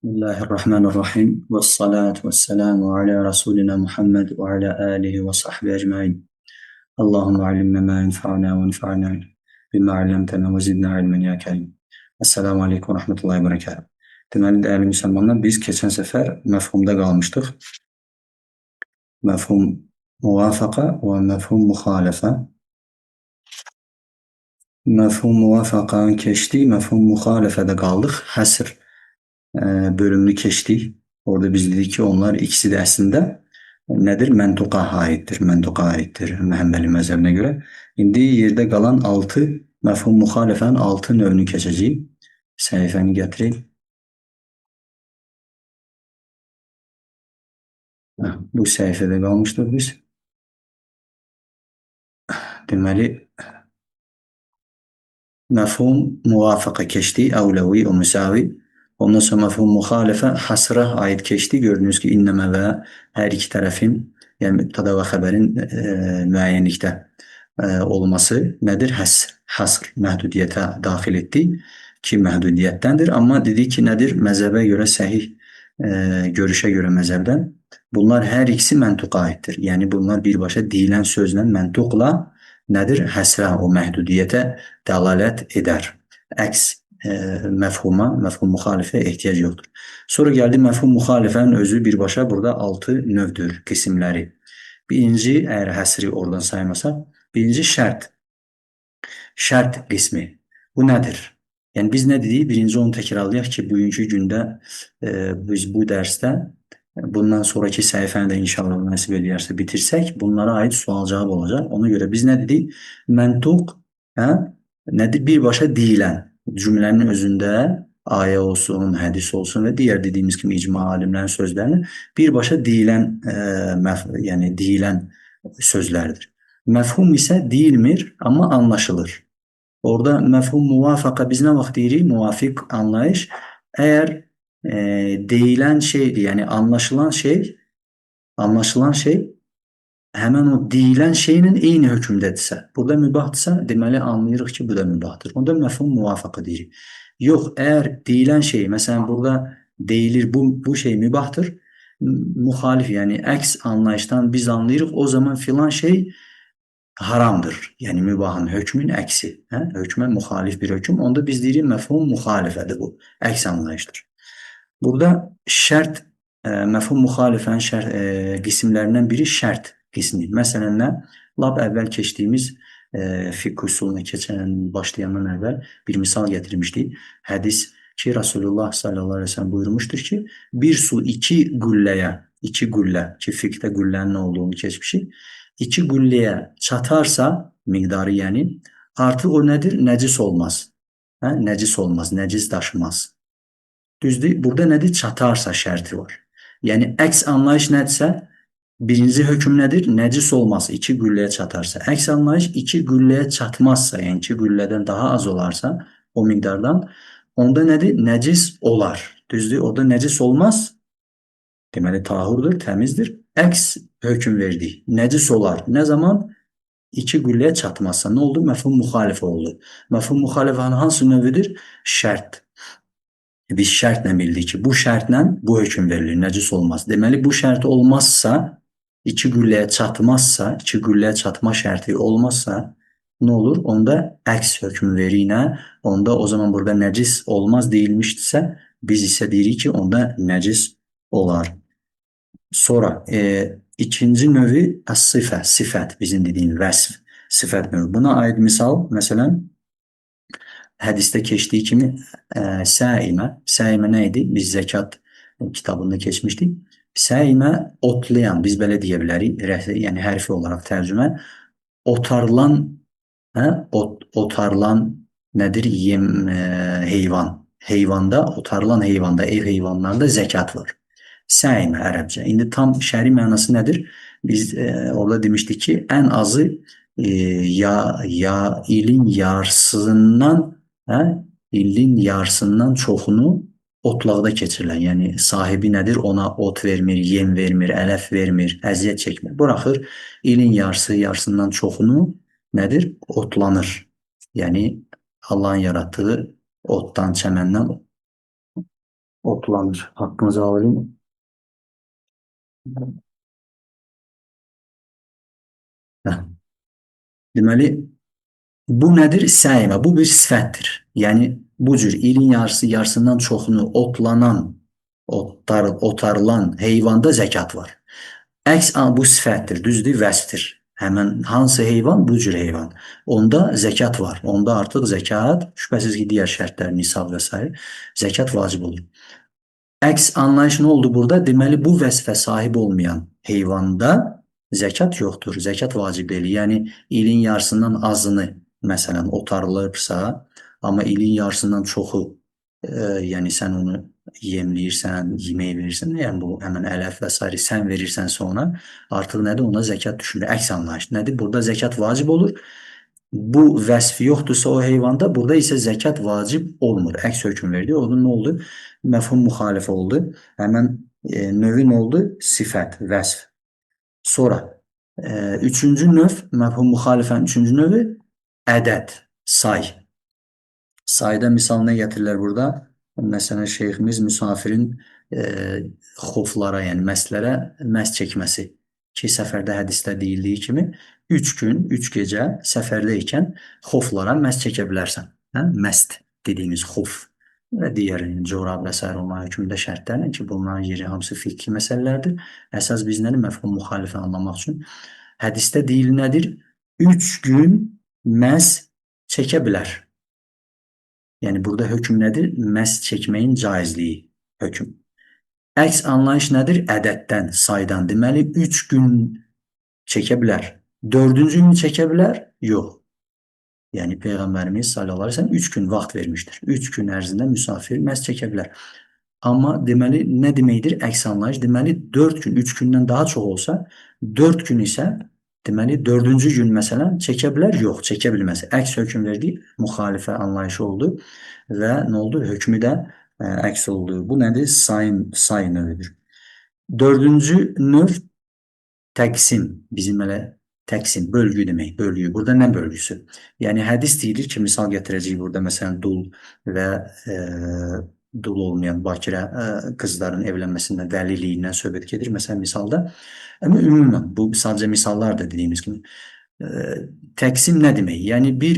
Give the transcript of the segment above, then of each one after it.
بسم الله الرحمن الرحيم والصلاة والسلام على رسولنا محمد وعلى آله وصحبه أجمعين. اللهم علمنا ما ينفعنا وانفعنا بما علمتنا وزدنا علما ya Kerim. Esselamu Aleyküm ve Rahmetullahi ve Berekatuhu. Deməli, değerli Müslümanlar, biz geçen sefer mefhumda kalmıştık. Mefhum muvafaka ve mefhum muhalefe. Mefhum muvafakanın keçtik, mefhum muhalefede kaldık. Hasr bölümünü keçtik. Orada biz dedik ki onlar ikisi de aslında nedir? Mentuka aittir. Mentuka aittir Hanbeli mezhebine göre. İndi yerde kalan 6 mefhum muhalefenin 6 növünü keçeceğim. Sayfanı getireyim. Bu sayfada kalmıştık biz. Deməli, mefhum muvafaka keçti, evlevi o müsavi. Ondan sonra mefhum muhalefe hasra ait keçti. Gördüğünüz ki inneme ve her iki tarafın yani mübtada ve haberin müeyyenlikte olması nedir? Hasr mehdudiyete dahil etti ki mehdudiyettendir. Ama dedi ki nedir? Mezhebe göre sahih görüşe göre mezhebden bunlar her ikisi mentuka aittir. Yani bunlar birbaşa deyilen sözle mentukla nedir? Hasra o mehdudiyete dalalet eder. Əks mefhum muhalifeye ihtiyaç yoktur. Sonra geldi mefhum muhalifenin özü birbaşa burada 6 növdür, kısımları. Birinci, eğer hasri oradan saymasak, birinci şart. Şart kısmı. Bu nedir? Yani biz ne dedik? Birinci onu tekrarlayaq ki, bugünkü gündə biz bu dərsdə bundan sonraki sayfanı da inşallah nasip ederse bitirsek bunlara ait sual cevap olacak. Ona göre biz ne dedik? Mentuk nedir? Birbaşa deyilen cümlenin özünde aye olsun, hadis olsun ve diğer dediğimiz gibi icma alimlerin sözlerini birbaşa deyilen yani deyilen sözlerdir. Mefhum ise değilmir ama anlaşılır. Orada mefhum muvafaka biz ne vaxt deyirik? Muvafik anlayış. Eğer deyilen şeydi yani anlaşılan şey hemen o deyilen şeyin eyni hökmdədirsə, burada mübahdırsa deməli anlayırıq ki, bu da mübahdır. Onda mefhum muvafaka deyirik. Yox, eğer deyilen şey, mesela burada deyilir bu şey mübahtır, muhalif yani əks anlayıştan biz anlayırıq, o zaman filan şey haramdır. Yani mübahın hükmün əksi. Hükme muhalif bir hüküm. Onda biz deyirik mefhum muhalifədir bu. Əks anlayışdır. Burada şərt, mefhum muhalifənin qismlərindən biri şərt qismi. Məsələn nə? Lap əvvəl keçdiyimiz fiqh usuluna başlayandan əvvəl bir misal getirmişdik. Hədis ki, Resulullah sallallahu aleyhi ve sellem buyurmuştur ki, bir su iki güllə ki, fiqhdə güllənin nə olduğunu keçmişik. İki gülləyə çatarsa miqdarı yəni artıq o nedir? Nəcis olmaz. Nəcis olmaz, nəcis daşımaz. Düzdür? Burada nedir? Çatarsa şərti var. Yəni əks anlayış nədirsə, birinci hökm nedir? Nəcis olmaz, iki gülləyə çatarsa. Əks anlayış iki gülləyə çatmazsa, yəni iki güllədən daha az olarsa o miqdardan, onda nedir? Nəcis olar. Düzdür? Orada nəcis olmaz. Deməli tahurdur, təmizdir. Əks hökm verdik. Nəcis olar. Nə zaman? İki gülləyə çatmazsa. Nə oldu? Mefhum muhalifə oldu. Mefhum muhalifənin hansı növüdür? Şərt. Biz şərtlə bildik ki, bu şərtlə bu hökm verilir, nəcis olmaz. Deməli, bu şərt olmazsa, iki gülləyə çatmazsa, iki gülləyə çatma şərti olmazsa, nə olur? Onda əks hökm verirlə, onda o zaman burada nəcis olmaz deyilmişdirsə, biz isə deyirik ki, onda nəcis olar. Sonra ikinci növü sifət, bizim dediyimiz vəsf, sifət növü. Buna aid misal, məsələn, hədisdə keçdiyi kimi səimə nə idi? Biz zəkat kitabında keçmişdik. Səimə otlayan, biz belə deyə bilərik, yəni hərfi olaraq tərcümə, otarılan nədir? Heyvan. Heyvanda, otarılan heyvanda, ev heyvanlarında zəkat var. Səimə ərəbcə. İndi tam şəri mənası nədir? Biz orada demişdik ki, ən azı ilin yarısından çoxunu otlaqda keçirilən, yəni sahibi nədir? Ona ot vermir, yem vermir, ələf vermir, əziyyət çəkmir. Buraxır, ilin yarısından çoxunu nədir? Otlanır. Yəni Allahın yarattığı otdan, çəməndən Otlanır. Hakkınızı alayım. Hə. Deməli, bu nədir? Səymə. Bu bir sifətdir. Yəni bu cür ilin yarısı yarısından çoxunu otlanan, otarılan heyvanda zəkat var. Əks bu sifətdir, düzdür, vəsfdir. Həmin hansı heyvan? Bu cür heyvan. Onda zəkat var. Onda artıq zəkat, şübhəsiz ki, digər şərtlər, nisab və s. zəkat vacib olur. Əks anlayış nə oldu burada? Deməli, bu vəsfə sahib olmayan heyvanda zəkat yoxdur, zəkat vacib deyil. Yəni, ilin yarısından azını, məsələn, otarılıbsa, amma ilin yarısından çoxu, yəni sən onu yemləyirsən, yemək verirsən, yəni bu həmən ələf və s. sən verirsənsə ona, artıq nədir? Ona zəkat düşmür. Əks anlayış nədir? Burada zəkat vacib olur. Bu vəsfi yoxdursa o heyvanda, burada isə zəkat vacib olmur. Əks hökm verdi. Onun nə oldu? Məfhum müxalifə oldu. Həmən növü nə oldu? Sifət, vəsf. Sonra üçüncü növ, məfhum müxalifənin üçüncü növü ədəd, say. Sayda misal nə gətirirlər burada? Məsələn, şeyximiz müsafirin xoflara, yəni məslərə məs çəkməsi ki, səfərdə hədisdə deyildiyi kimi 3 gün, 3 gecə səfərdə ikən xoflara məs çəkə bilərsən. Hə? Məst dediyimiz xof və digər corab və s. olma hökmündə şərtlərlə ki, bunların yeri hamısı fiqhi məsələlərdir. Əsas biz nədir? Məfhum müxalifə anlamaq üçün. Hədisdə deyil nədir? 3 gün məs çəkə bilər. Yəni burada hökm nədir? Məs çəkməyin caizliyi hökm. Əks anlayış nədir? Ədəddən, saydan. Deməli 3 gün çəkə bilər. 4-cü gün çəkə bilər? Yox. Yəni Peyğəmbərimiz sallallahu əleyhi və səlləm 3 gün vaxt vermişdir. 3 gün ərzində müsafir məs çəkə bilər. Amma deməli nə deməkdir? Əks anlayış. Deməli 4 gün, 3 gündən daha çox olsa, 4 gün isə deməli 4-cü gün məsələn çəkə bilər? Yox, çəkə bilməz. Əks hökm verdi, müxalifə anlayışı oldu və nə oldu? Hökmü də əks oldu. Bu nədir? Say növüdür. 4-cü növ təqsim. Bizim elə təqsim, bölgü demək, bölgü. Burada nə bölgüsü? Yəni hədis deyilir ki, misal gətirəcəyik burada məsələn dul və dul olmayan bakirə qızların evlənməsindən, vəliliyindən söhbət gedir. Məsələn, misalda. Amma ümumən, bu sadəcə misallardır dediyimiz kimi. Təqsim nə demək? Yəni bir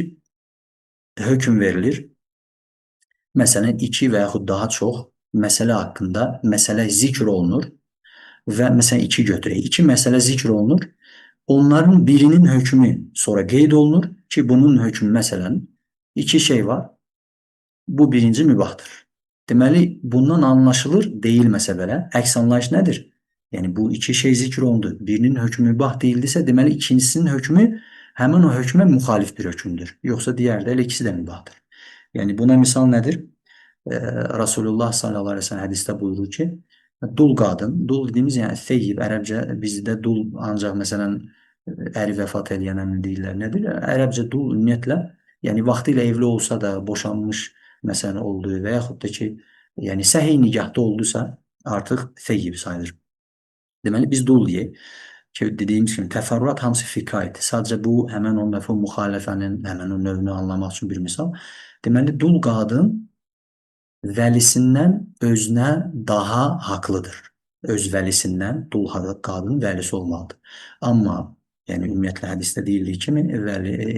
hökm verilir. Məsələn, 2 və yaxud daha çox məsələ haqqında məsələ zikr olunur və məsələn 2 götürək. 2 məsələ zikr olunur. Onların birinin hökmü sonra qeyd olunur ki, bunun hökmü məsələn 2 şey var. Bu birinci mübahdır. Deməli, bundan anlaşılır, deyilməsə belə, əks anlayış nədir? Yəni, bu 2 şey zikr olundu. Birinin hökmü mübah deyildisə, deməli, ikincisinin hökmü həmin o hökmə müxalif bir hökmdür. Yoxsa digərdə elə ikisi də mübahdır. Yəni, buna misal nədir? Rasulullah sallallahu aleyhi ve sellem hədisdə buyurur ki, dul qadın, dul dediyimiz yəni feyyib, ərəbcə bizdə dul ancaq məsələn əri vəfat eləyənə deyirlər, nədir? Ərəbcə dul ümumiyyətlə, yəni vaxtı ilə evli olsa da boşanmış məsələn olduğu və yaxud da ki, yəni səhi nigahda oldusa artıq feyyib sayılır. Deməli biz dul deyək ki, dediyimiz kimi təfərrüat hamısı fiqh aiddir. Sadəcə bu həmən o məfhum müxalifənin həmən o növünü anlamaq üçün bir misal. Deməli dul qadın vəlisindən özünə daha haqlıdır. Öz vəlisindən dul qadın vəlisi olmalıdır. Amma yəni ümumiyyətlə hədisdə deyildiyi kimi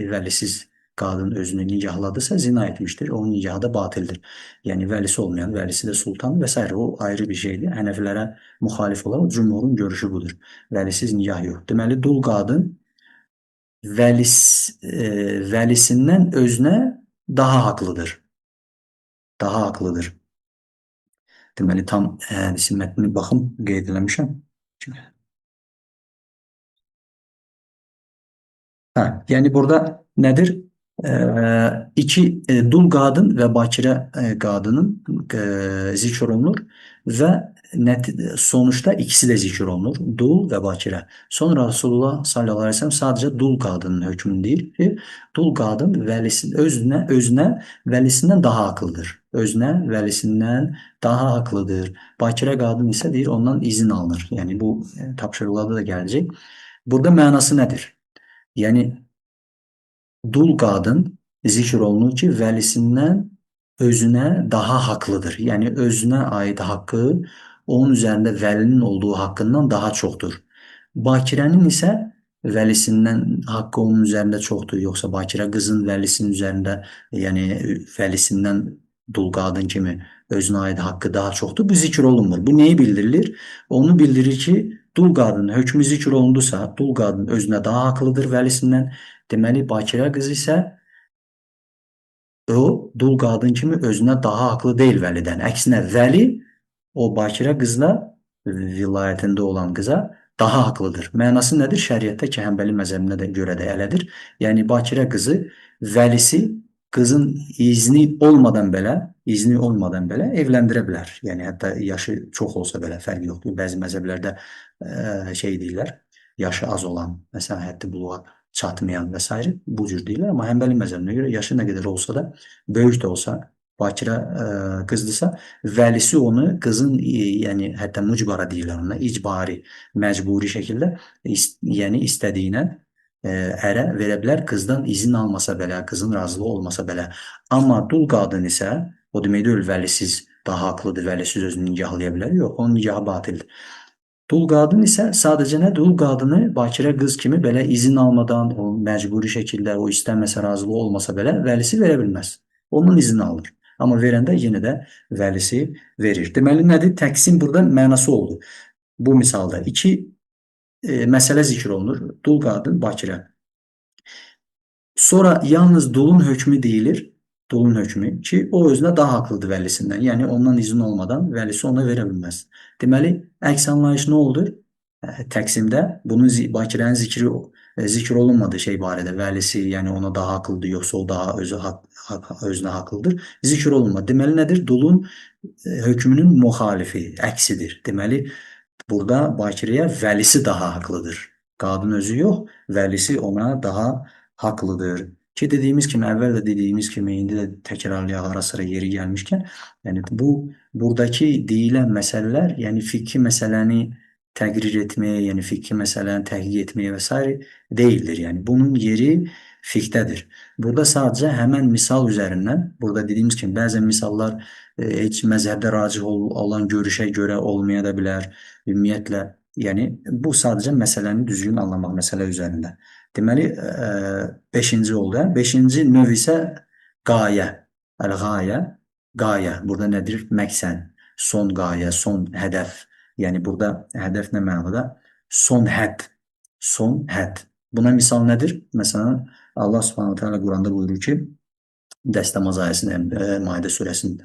vəlisiz qadın özünü nigahladısa zina etmişdir. Onun nigahı da batildir. Yəni vəlisi olmayan, vəlisi də sultan və s. o ayrı bir şeydir. Hənəfilərə müxalif olaraq cümhurun görüşü budur. Vəlisiz nigah yox. Deməli dul qadın vəlisindən özünə daha haqlıdır. Daha haqlıdır. Deməli tam hədisin mətnini baxım qeyd eləmişəm. Hə, yəni burada nədir? İki dul qadın və bakirə qadının zikr olunur və sonuçda ikisi də zikr olunur. Dul və bakirə. Sonra Rasulullah sallallahu aleyhi ve sellem sadəcə dul qadının hökmünü deyir ki, dul qadın özünə vəlisindən daha haqlıdır. Özünə vəlisindən daha haqlıdır. Bakirə qadın isə deyir ondan izin alınır. Yəni bu tapşırıqlarda da gələcək. Burada mənası nədir? Yəni dul qadın zikr olunur ki, vəlisindən özüne daha haklıdır. Yani özüne ait hakkı onun üzerinde vəlinin olduğu hakkından daha çoxdur. Bakirənin isə vəlisindən haqqı onun üzərində çoxdur, yoxsa Bakirə qızın vəlisinin üzərində, yəni vəlisindən dul qadın kimi özünə aid haqqı daha çoxdur. Bu zikr olunmur. Bu nəyi bildirilir? Onu bildirir ki, dul qadının hökmü zikr olundusa, dul qadın özünə daha haqlıdır vəlisindən. Deməli, Bakirə qız isə o dul qadın kimi özünə daha haqlı deyil vəlidən. Əksinə vəli o bakirə qızla vilayətində olan qıza daha haqlıdır. Mənası nədir? Şəriətdə ki, Həmbəli məzəbinə də görə də elədir. Yəni bakirə qızı vəlisi qızın izni olmadan belə evləndirə bilər. Yəni hətta yaşı çox olsa belə fərqi yoxdur. Bəzi məzəblərdə şey deyirlər, yaşı az olan, məsələn, həddi buluğa çatmayan və s. bu cür deyirlər. Amma Həmbəli məzəbinə görə yaşı nə qədər olsa da, böyük də olsa, bakirə qızdırsa, vəlisi onu qızın, yəni hətta mucbara deyirlər ona, icbari, məcburi şəkildə, yəni istədiyinə ərə verə bilər, qızdan izin almasa belə, qızın razılığı olmasa belə. Amma dul qadın isə, o demək deyil, vəlisiz daha haqlıdır, vəlisiz özünü nigahlaya bilər. Yox, onun nigahı batildir. Dul qadın isə sadəcə nə? Dul qadını bakirə qız kimi belə izin almadan, o məcburi şəkildə, o istəməsə, razılığı olmasa belə vəlisi verə bilməz. Onun izni alır. Amma verəndə yenə də vəlisi verir. Deməli, nədir? Təqsim burada mənası oldu. Bu misalda iki məsələ zikr olunur. Dul qadın, bakirə. Sonra yalnız dulun hökmü deyilir. Dulun hökmü ki, o özünə daha haqlıdır vəlisindən. Yəni, ondan izin olmadan vəlisi ona verə bilməz. Deməli, əks anlayış nə oldu? Təqsimdə bunun bakirənin zikr olunmadığı şey barədə vəlisi, yəni ona daha haqlıdır, yoxsa o daha özünə haqlıdır, zikr olunmadı. Deməli, nədir? Dulun hökmünün müxalifi, əksidir. Deməli, burada bakirəyə vəlisi daha haqlıdır. Qadın özü yox, vəlisi ona daha haqlıdır. Ki, dediyimiz kimi, əvvəl də dediyimiz kimi, indi də təkrarlayaq ara sıra yeri gəlmişkən, yəni buradakı deyilən məsələlər, yəni fiqhi məsələni təqrir etməyə, yəni fiqhi məsələni təhqiq etməyə və s. deyildir. Yəni bunun yeri fiqdədir. Burada sadəcə həmən misal üzərindən, burada dediyimiz kimi, bəzən misallar heç məzhəbdə racih olan görüşə görə olmaya da bilər. Ümumiyyətlə, yəni bu sadəcə məsələni düzgün anlamaq məsələ üzərində. Deməli, 5-ci oldu. 5-ci növ isə qayə. Əl-qayə, qayə. Burada nədir? Məqsəd, son qayə, son hədəf. Yəni, burada hədəf nə mənada? Son hədd. Son hədd. Buna misal nədir? Məsələn, Allah Subhanahu Teala Quranda buyurur ki, Dəstəmaz ayəsinin, Maidə surəsinin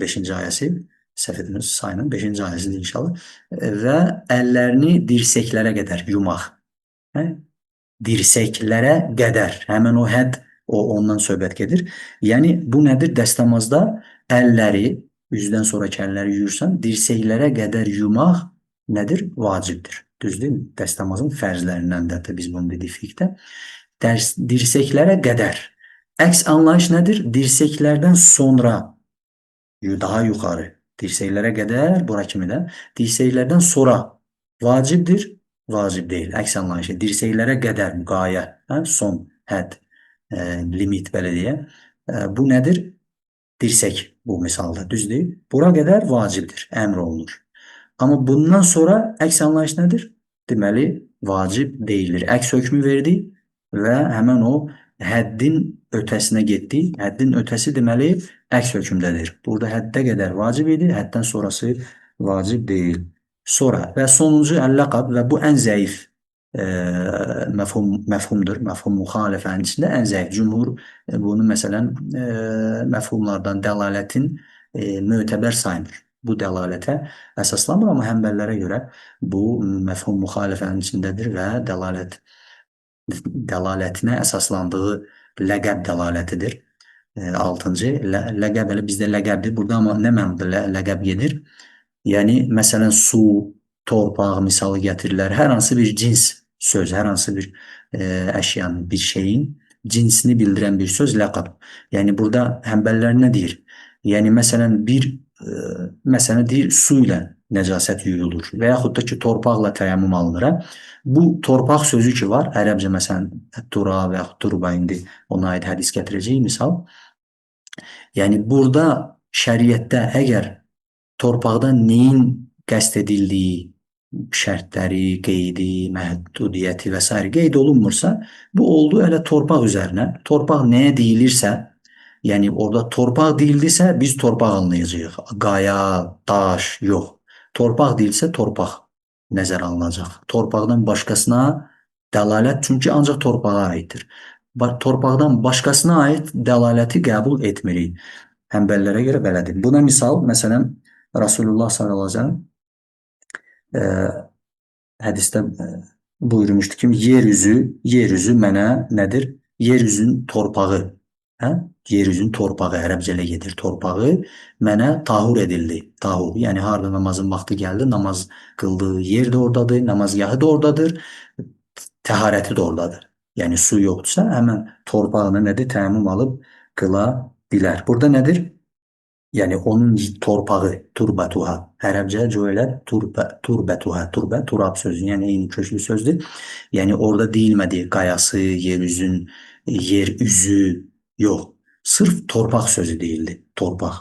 5-ci ayəsi, səhv etmirəm sayının 5-ci ayəsidir inşallah, və əllərini dirsəklərə qədər yumaq. Dirsəklərə qədər. Həmən o hədd, ondan söhbət gedir. Yəni, bu nədir? Dəstəmazda əlləri, üzdən sonraki əlləri yuyursan, dirsəklərə qədər yumaq nədir? Vacibdir. Düzdür? Dəstəmazın fərzlərindəndir. Biz bunu dedik fiqdə. Dirsəklərə qədər. Əks anlayış nədir? Dirsəklərdən sonra, daha yuxarı. Dirsəklərə qədər, bura kimi də. Dirsəklərdən sonra vacibdir, vacib deyil. Əks anlayışı. Dirsəklərə qədər qayə, son, hədd, limit, belə deyə. Bu nədir? Dirsək bu misalda, düzdür? Bura qədər vacibdir, əmr olunur. Amma bundan sonra əks anlayış nədir? Deməli, vacib deyilir. Əks hökmü verdi və həmən o həddin ötəsinə getdi. Həddin ötəsi deməli, əks hökmdədir. Burada həddə qədər vacib idi, həddən sonrası vacib deyil. Sonra və sonuncu əl-ləqab və bu ən zəif məfhumdur. Məfhum müxalifənin içində ən zəif. Cümhur bunu məsələn məfhumlardan dəlalətin mötəbər saymır. Bu dəlalətə əsaslanmır, amma həmbəlilərə görə bu məfhum müxalifənin içindədir və dəlalətinə əsaslandığı ləqəb dəlalətidir. 6-cı, ləqəb elə bizdə ləqəbdir. Burada amma nə mənada ləqəb gedir? Yəni, məsələn, su, torpaq misalı gətirirlər. Hər hansı bir cins söz, hər hansı bir əşyanın, bir şeyin cinsini bildirən bir söz ləqəb. Yəni, burada həmbəlilər nə deyir? Yəni, məsələn, deyir, su ilə nəcasət yuyulur və yaxud da ki, torpaqla təyəmmüm alınır. Bu torpaq sözü ki var, ərəbcə məsələn, tura və yaxud turba, indi ona aid hədis gətirəcək misal. Yəni burada şəriətdə əgər torpaqda neyin qəsd edildiyi, şərtləri, qeydi, məhdudiyyəti və sair qeyd olunmursa, bu oldu elə torpaq üzərinə. Torpaq nəyə deyilirsə, yəni orada torpaq deyildisə, biz torpaq anlayacağıq. Qaya, daş, yox. Torpaq deyilsə torpaq nəzərə alınacaq. Torpaqdan başqasına dəlalət çünki ancaq torpağa aiddir. Torpaqdan başqasına aid dəlaləti qəbul etmirik. Həmbəllərə görə belədir. Buna misal, məsələn, Rasulullah sallallahu əleyhi və səlləm hədisdə buyurmuşdu ki, yer üzü mənə nədir? Yeryüzün torpağı, hə? Yeryüzün torpağı ərəbcə ilə gedir. Torpağı mənə tahur edildi. Tahur, yəni harda namazın vaxtı gəldi, namaz qıldığı yer də oradadır, namazgahı da oradadır, təharəti də oradadır. Yəni su yoxdursa, həmən torpağını nədir? Təyammüm alıb qıla bilər. Burada nədir? Yəni onun torpağı, turbatuha. Ərəbcə cöylər turbətuha, turbə, turab sözü, yəni eyni köklü sözdür. Yəni orada deyilmədi qayası, yer üzü, yox. Sırf torpaq sözü deyildi, torpaq.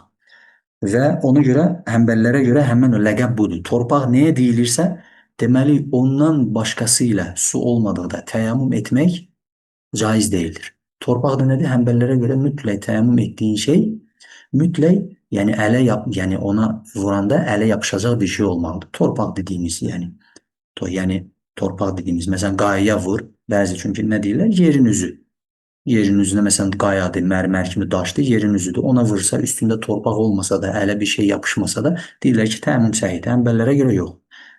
Və ona görə həmbəllərə görə həmin o ləqəb budur. Torpaq nəyə deyilirsə, deməli ondan başqası ilə su olmadıqda təyammüm etmək caiz deyildir. Torpaq da nədir? Həmbəllərə görə mütləq təyammüm etdiyin şey mütləq yəni yəni ona vuranda ələ yapışacaq bir şey olmalıdır. Torpaq dediyimiz yəni. Yəni torpaq dediyimiz məsələn qayaya vur. Bəzi çünki nə deyirlər? Yerin üzü. Yerin üzünə məsələn qayadır, mərmər kimi daşdır, yerin üzüdür. Ona vursa, üstündə torpaq olmasa da, ələ bir şey yapışmasa da, deyirlər ki, təyammüm səhihdir. Həmbəllərə görə yox.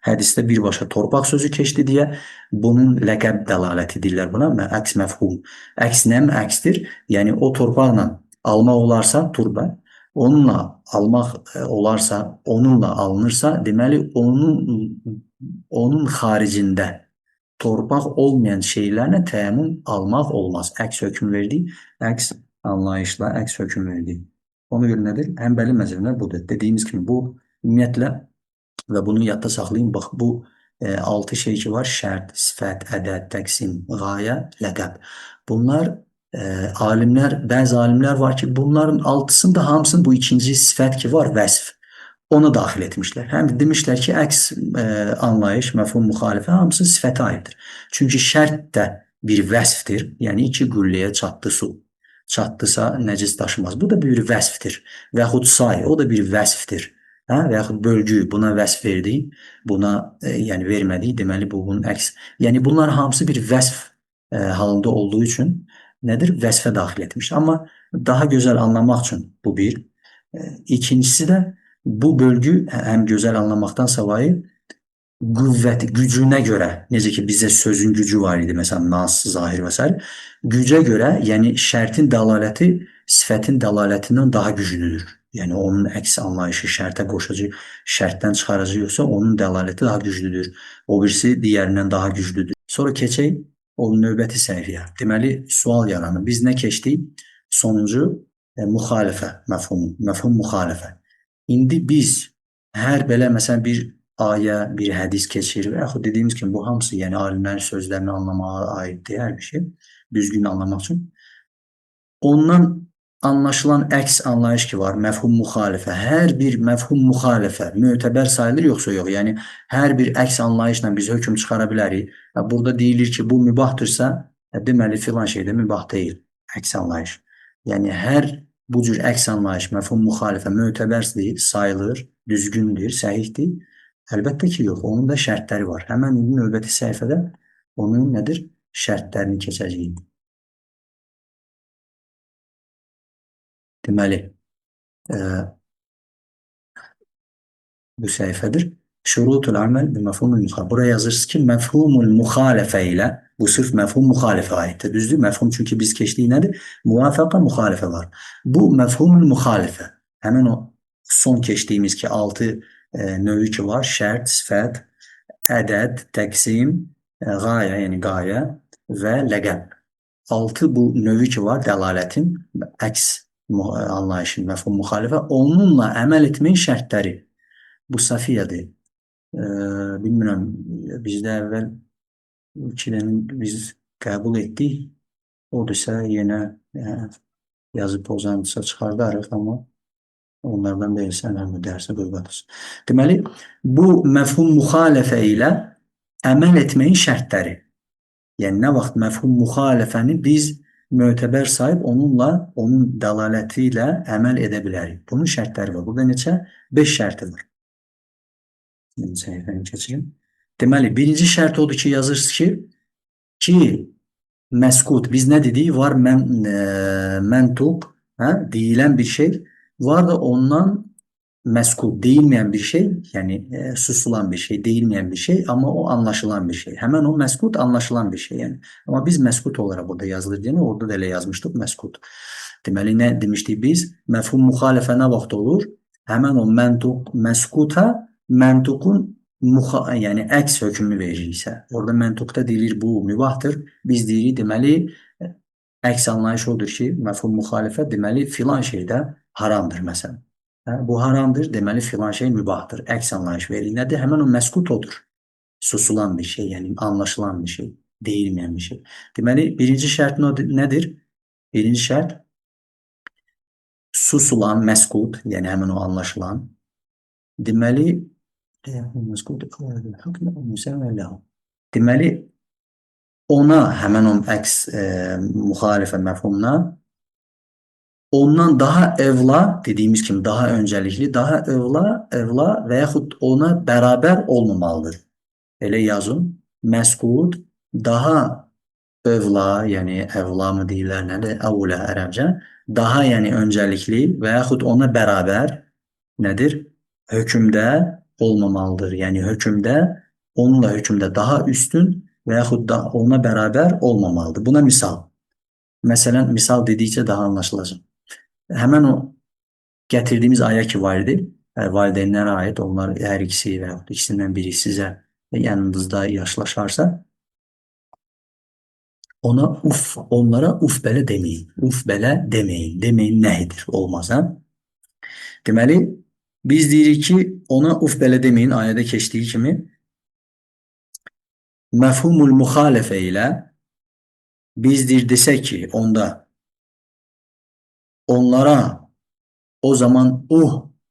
Hədisdə birbaşa torpaq sözü keçdi deyə bunun ləqəb dəlaləti deyirlər buna. Əks məfhum. Əks nə əksdir? Yəni o torpaqla almaq olarsa turbə, onunla almaq olarsa, onunla alınırsa, deməli onun xaricində torpaq olmayan şeylərlə təyammüm almaq olmaz. Əks hökm verdi, əks anlayışla əks hökm verdi. Ona görə nədir? Həmbəli məzəbində budur. Dediyimiz kimi bu ümumiyyətlə və bunu yadda saxlayın. Bax bu 6 şey ki var: şərt, sifət, ədəd, təqsim, qayə, ləqəb. Bunlar alimlər, bəzi alimlər var ki, bunların altısında hamısının bu ikinci sifət ki var, vəsf. Onu daxil etmişlər. Həm də demişlər ki, əks anlayış, məfhum müxalifə hamısı sifətə aiddir. Çünki şərt də bir vəsfdir. Yəni iki qülləyə çatdı su. Çatdısa nəcis daşımaz. Bu da bir vəsfdir. Və yaxud say, o da bir vəsfdir. Hə? Və yaxud bölgü, buna vəsf verdik, buna yəni vermədik, deməli bu bunun əks. Yəni bunlar hamısı bir vəsf halında olduğu üçün nədir? Vəsfə daxil etmişdir. Amma daha gözəl anlamaq üçün bu bir. İkincisi də bu bölgü həm gözəl anlamaqdan savayı qüvvəti, gücünə görə, necə ki bizə sözün gücü var idi, məsələn nas, zahir və s. Gücə görə, yəni şərtin dəlaləti sifətin dəlalətindən daha güclüdür. Yəni onun əks anlayışı şərtə qoşucu, şərtdən çıxarıcı yoxsa onun dəlaləti daha güclüdür. O birisi digərindən daha güclüdür. Sonra keçək o növbəti səhifəyə. Deməli sual yaranır. Biz nə keçdik? Sonuncu müxalifə məfhumu, məfhum müxalifə. İndi biz hər belə məsələn bir ayə, bir hədis keçir və yaxud dediyimiz kimi bu hamısı yəni alimlərin sözlərini anlamağa aiddir hər bir şey, düzgün anlamaq üçün. Ondan anlaşılan əks anlayış ki var, məfhum müxalifə. Hər bir məfhum müxalifə mötəbər sayılır yoxsa yox? Yəni hər bir əks anlayışla biz hökm çıxara bilərik. Burada deyilir ki, bu mübahdırsa, deməli filan şey də mübah deyil. Əks anlayış. Yəni hər bu cür əks anlayış, məfhum müxalifə mötəbərdir, sayılır, düzgündür, səhihdir. Əlbəttə ki, yox. Onun da şərtləri var. Həmən indi növbəti səhifədə onun nədir? Şərtlərini keçəcəyik. Deməli, bu səhifədir. Şurutul əməl bi məfhumul müxalifə. Buraya yazırsınız ki, məfhumul müxalifə ilə, bu sırf məfhum müxalifə aiddir. Düzdür? Məfhum çünki biz keçdik nədir? Muvafəqə müxalifə var. Bu məfhumul müxalifə. Həmin o son keçdiyimiz ki, 6 növü ki var, şərt, sifət, ədəd, təqsim, qayə, yəni qayə və ləqəb. 6 bu növü ki var, dəlalətin, əks anlayışın, məfhum müxalifə, onunla əməl etməyin şərtləri. Bu Safiyyədir. Bilmirəm, bizdə əvvəl 2 dənə biz qəbul etdik. Odursa yenə Yazı pozantısa çıxardarıq, amma onlardan deyilsə önemli dərsə qoyulur. Deməli, bu məfhum müxalifə ilə əməl etməyin şərtləri. Yəni nə vaxt məfhum müxalifəni biz mötəbər sayıb onunla, onun dəlaləti ilə əməl edə bilərik. Bunun şərtləri var. Burada neçə? 5 şərti var. Səhifəni keçirim. Deməli, birinci şərt odur ki, yazırsınız ki məskut, biz nə dedik? Var məntuq, deyilən bir şey, var da ondan məskut, deyilməyən bir şey, yəni susulan bir şey, deyilməyən bir şey, amma o anlaşılan bir şey. Həmən o məskut anlaşılan bir şey, yəni. Amma biz məskut olaraq burada yazılır deyəni, orada da elə yazmışdıq məskut. Deməli, nə demişdik biz? Məfhum müxalifə nə vaxt olur? Həmən o məntuq, məskuta məntuqun yəni əks hökmünü veririksə, orada məntuqda deyilir bu mübahdır. Biz deyirik, deməli, əks anlayış odur ki, məfhum müxalifə deməli filan şeydə haramdır məsələn. Bu haramdır, deməli filan şey mübahdır. Əks anlayış verilir. Nədir? Həmən o məskut odur. Susulan bir şey, yəni anlaşılan bir şey, deyilməyən bir şey. Deməli, birinci şərt nədir? Birinci şərt susulan, məskut, yəni həmən o anlaşılan. Deməli, deməli, ona, həmən o əks müxalifə məfhumuna ondan daha evla, dediyimiz kimi daha öncəlikli, daha evla və yaxud ona bərabər olmamalıdır. Elə yazın. Məskut daha övla, yəni evla mı deyirlər, nədir? Əvlə ərəbcə. Daha yəni öncəlikli və yaxud ona bərabər nədir? Hökmdə olmamalıdır. Yəni hökmdə, onunla hökmdə daha üstün və yaxud da ona bərabər olmamalıdır. Buna misal. Məsələn, misal dedikcə daha anlaşılacaq. Həmən o gətirdiyimiz ayə ki var idi, valideynlərə aid, onlar hər ikisi və yaxud ikisindən biri sizə yanınızda yaşlaşarsa, onlara uf belə deməyin. Uf belə deməyin. Deməyin nəhidir, olmaz, hə? Deməli, biz deyirik ki, ona uf belə deməyin ayədə keçdiyi kimi, məfhumul müxalifə ilə biz desək ki, onda onlara o zaman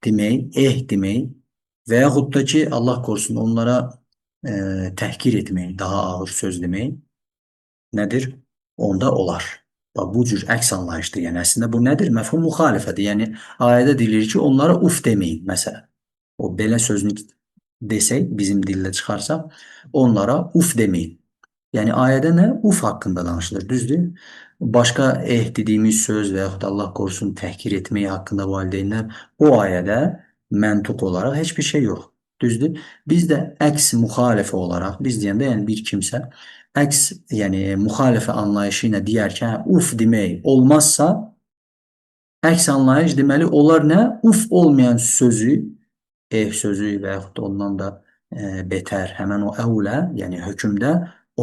demək, demək və yaxud da ki, Allah korusun, onlara təhqir etmək, daha ağır söz demək nədir? Onda olar. Bu cür əks anlayışdır. Yəni, əslində bu nədir? Məfhum müxalifədir. Yəni, ayədə deyilir ki, onlara uf deməyin, məsələn. O, belə sözünü desək, bizim dillə çıxarsaq, onlara uf deməyin. Yəni, ayədə nə? Uf haqqında danışılır, düzdür? Başqa dediyimiz söz və yaxud Allah qorusun təhqir etmək haqqında valideynlər o ayədə məntuq olaraq heç bir şey yox. Düzdür? Biz də əks müxalifə olaraq, biz deyəndə yəni bir kimsə əks, yəni müxalifə anlayışı ilə deyər ki, uf demək olmazsa, əks anlayış deməli onlar nə? Uf olmayan sözü, sözü və yaxud ondan da betər, həmən o əvlə, yəni hökmdə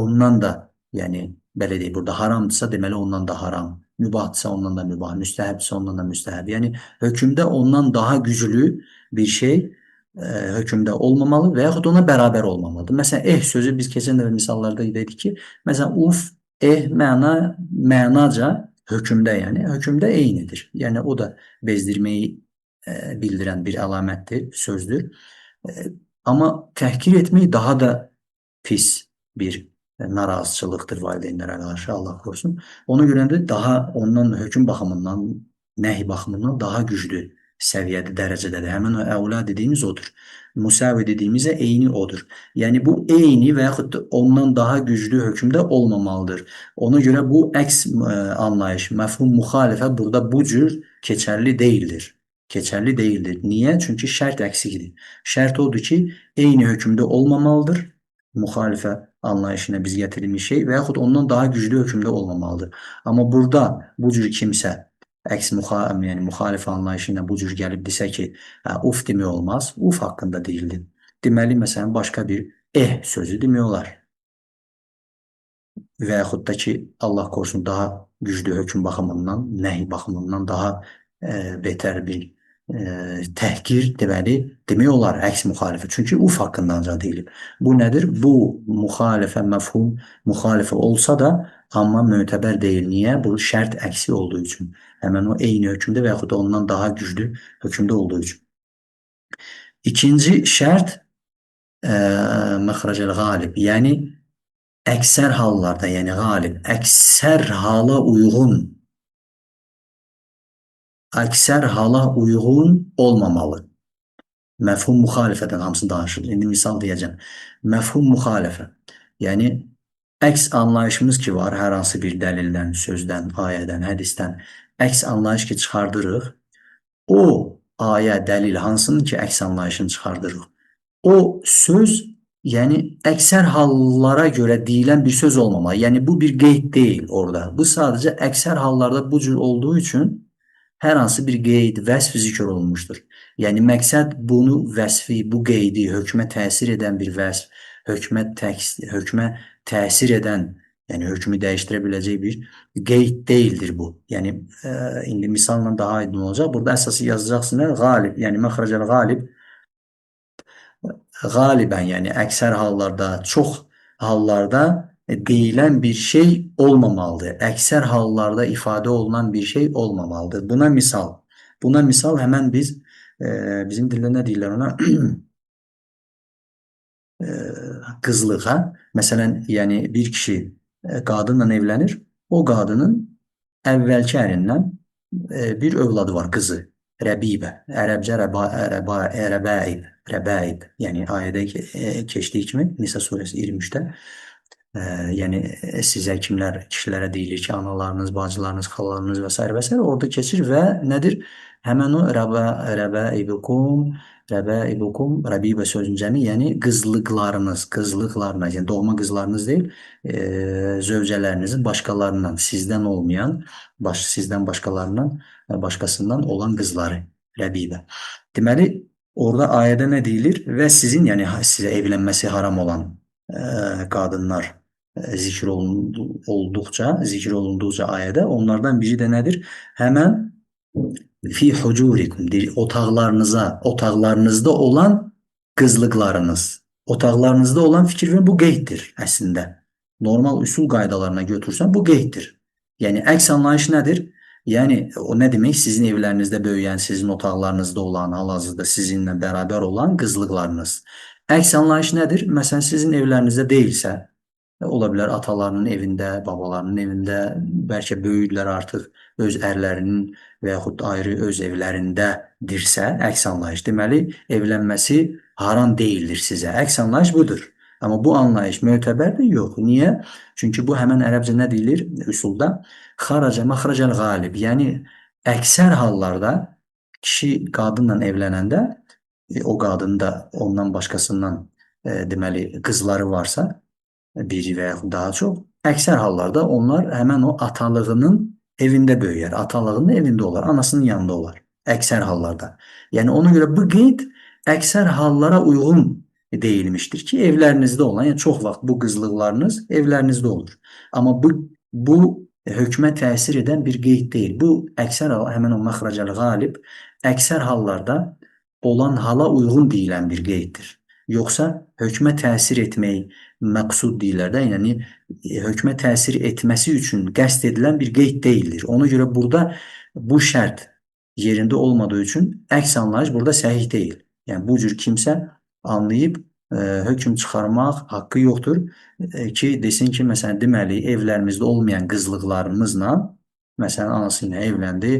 ondan da, yəni belə deyək, burada haramdırsa deməli ondan da haram, mübahdırsa ondan da mübah, müstəhəbdirsə ondan da müstəhəb. Yəni hökmdə ondan daha güclü bir şey hökmdə olmamalı və yaxud ona bərabər olmamalıdır. Məsələn, sözü biz keçən dəfə misallarda dedik ki, məsələn, uf, mənaca hökmdə, yəni hökmdə eynidir. Yəni o da bezdirməyi bildirən bir əlamətdir, sözdür. Amma təhqir etmək daha da pis bir narazıçılıqdır valideynlərə qarşı, Allah korusun. Ona görə də daha ondan hökm baxımından, nəhi baxımından daha güclü səviyyədə, dərəcədədir. Həmin o əvla dediyimiz odur. Müsavi dediyimizə eyni odur. Yəni bu eyni və yaxud da ondan daha güclü hökmdə olmamalıdır. Ona görə bu əks anlayış, məfhum müxalifə burada bu cür keçərli deyildir. Keçərli deyildir. Niyə? Çünki şərt əksikdir. Şərt odur ki, eyni hökmdə olmamalıdır. Müxalifə anlayışına biz gətirilmiş şey və yaxud ondan daha güclü hökmdə olmamalıdır. Amma burada bu cür kimsə əks yəni müxalifə anlayışı ilə bu cür gəlib desə ki, uf demək olmaz, uf haqqında deyildi. Deməli, məsələn, başqa bir sözü demək olar. Və yaxud da ki, Allah korusun daha güclü hökm baxımından, nəhi baxımından daha betər bir təhqir deməli demək olar əks müxalifə. Çünki uf haqqında ancaq deyilib. Bu nədir? Bu müxalifə məfhum müxalifə olsa da amma mötəbər deyil. Niyə? Bu şərt əksi olduğu üçün. Həmin o eyni hökmdə və yaxud da ondan daha güclü hökmdə olduğu üçün. İkinci şərt məxrəcəl qalib. Yəni əksər hallarda, yəni qalib, əksər hala uyğun olmamalı. Məfhum müxalifədən hamısı danışır. İndi misal deyəcəm. Məfhum müxalifə. Yəni əks anlayışımız ki var, hər hansı bir dəlildən, sözdən, ayədən, hədisdən əks anlayış ki çıxardırıq. O ayə, dəlil hansının ki əks anlayışını çıxardırıq. O söz, yəni əksər hallara görə deyilən bir söz olmamalı. Yəni bu bir qeyd deyil orada. Bu sadəcə əksər hallarda bu cür olduğu üçün hər hansı bir qeyd, vəsf zikr olunmuşdur. Yəni məqsəd bunu vəsfi, bu qeydi, hökmə təsir edən bir vəsf, hökmə təsir edən, yəni hökmü dəyişdirə biləcək bir qeyd deyildir bu. Yəni indi misalla daha aydın olacaq. Burada əsası yazacaqsınız qalib, yəni məxrəcəl qalib qalibən, yəni əksər hallarda, çox hallarda deyilən bir şey olmamalıdır. Əksər hallarda ifadə olunan bir şey olmamalıdır. Buna misal həmən biz bizim dildə nə deyirlər ona? Qızlıq, hə? Məsələn, yəni bir kişi qadınla evlənir. O qadının əvvəlki ərindən bir övladı var, qızı. Rəbibə. Ərəbcə rəbəib. Yəni ayədə keçdiyi kimi Nisa surəsi 23-də yəni sizə kimlər, kişilərə deyilir ki, analarınız, bacılarınız, xalalarınız və s. və s. orada keçir və nədir? Həmən o rəbibə sözün cəmi, yəni qızlıqlarınız, yəni doğma qızlarınız deyil, zövcələrinizin başqalarından, sizdən olmayan, sizdən başqasından olan qızları, rəbibə. Deməli, orada ayədə nə deyilir? Və sizin, yəni sizə evlənməsi haram olan qadınlar zikr olunduqca ayədə onlardan biri də nədir? Həmən fi hucurikum, otaqlarınızda olan qızlıqlarınız. Otaqlarınızda olan fikir və bu qeyddir əslində. Normal üsul qaydalarına götürsən bu qeyddir. Yəni əks anlayış nədir? Yəni o nə demək? Sizin evlərinizdə böyüyən, sizin otaqlarınızda olan, hal-hazırda sizinlə bərabər olan qızlıqlarınız. Əks anlayış nədir? Məsələn, sizin evlərinizdə deyilsə, ola bilər atalarının evində, babalarının evində, bəlkə böyüdülər artıq öz ərlərinin və yaxud ayrı öz evlərindədirsə, əks anlayış. Deməli, evlənməsi haram deyildir sizə. Əks anlayış budur. Amma bu anlayış mötəbərdir? Yox. Niyə? Çünki bu həmən ərəbcə nə deyilir üsulda? Xaraca məxrəcəl qalib. Yəni, əksər hallarda kişi qadınla evlənəndə o qadın da ondan başqasından deməli qızları varsa, biri və yaxud daha çox, əksər hallarda onlar həmən o atalığının evində böyüyər, atalığının evində olar, anasının yanında olar, əksər hallarda. Yəni ona görə bu qeyd əksər hallara uyğun deyilmişdir ki, evlərinizdə olan, yəni çox vaxt bu qızlıqlarınız evlərinizdə olur. Amma bu hökmə təsir edən bir qeyd deyil. Bu əksər həmən o məxrəcəl qalib əksər hallarda olan hala uyğun deyilən bir qeyddir. Yoxsa hökmə təsir etmək məqsud deyirlər də, yəni hökmə təsir etməsi üçün qəsd edilən bir qeyd deyildir. Ona görə burada bu şərt yerində olmadığı üçün əks anlayış burada səhih deyil. Yəni bu cür kimsə anlayıb hökm çıxarmaq haqqı yoxdur ki, desin ki, məsələn, deməli evlərimizdə olmayan qızlıqlarımızla, məsələn, anası ilə evləndi,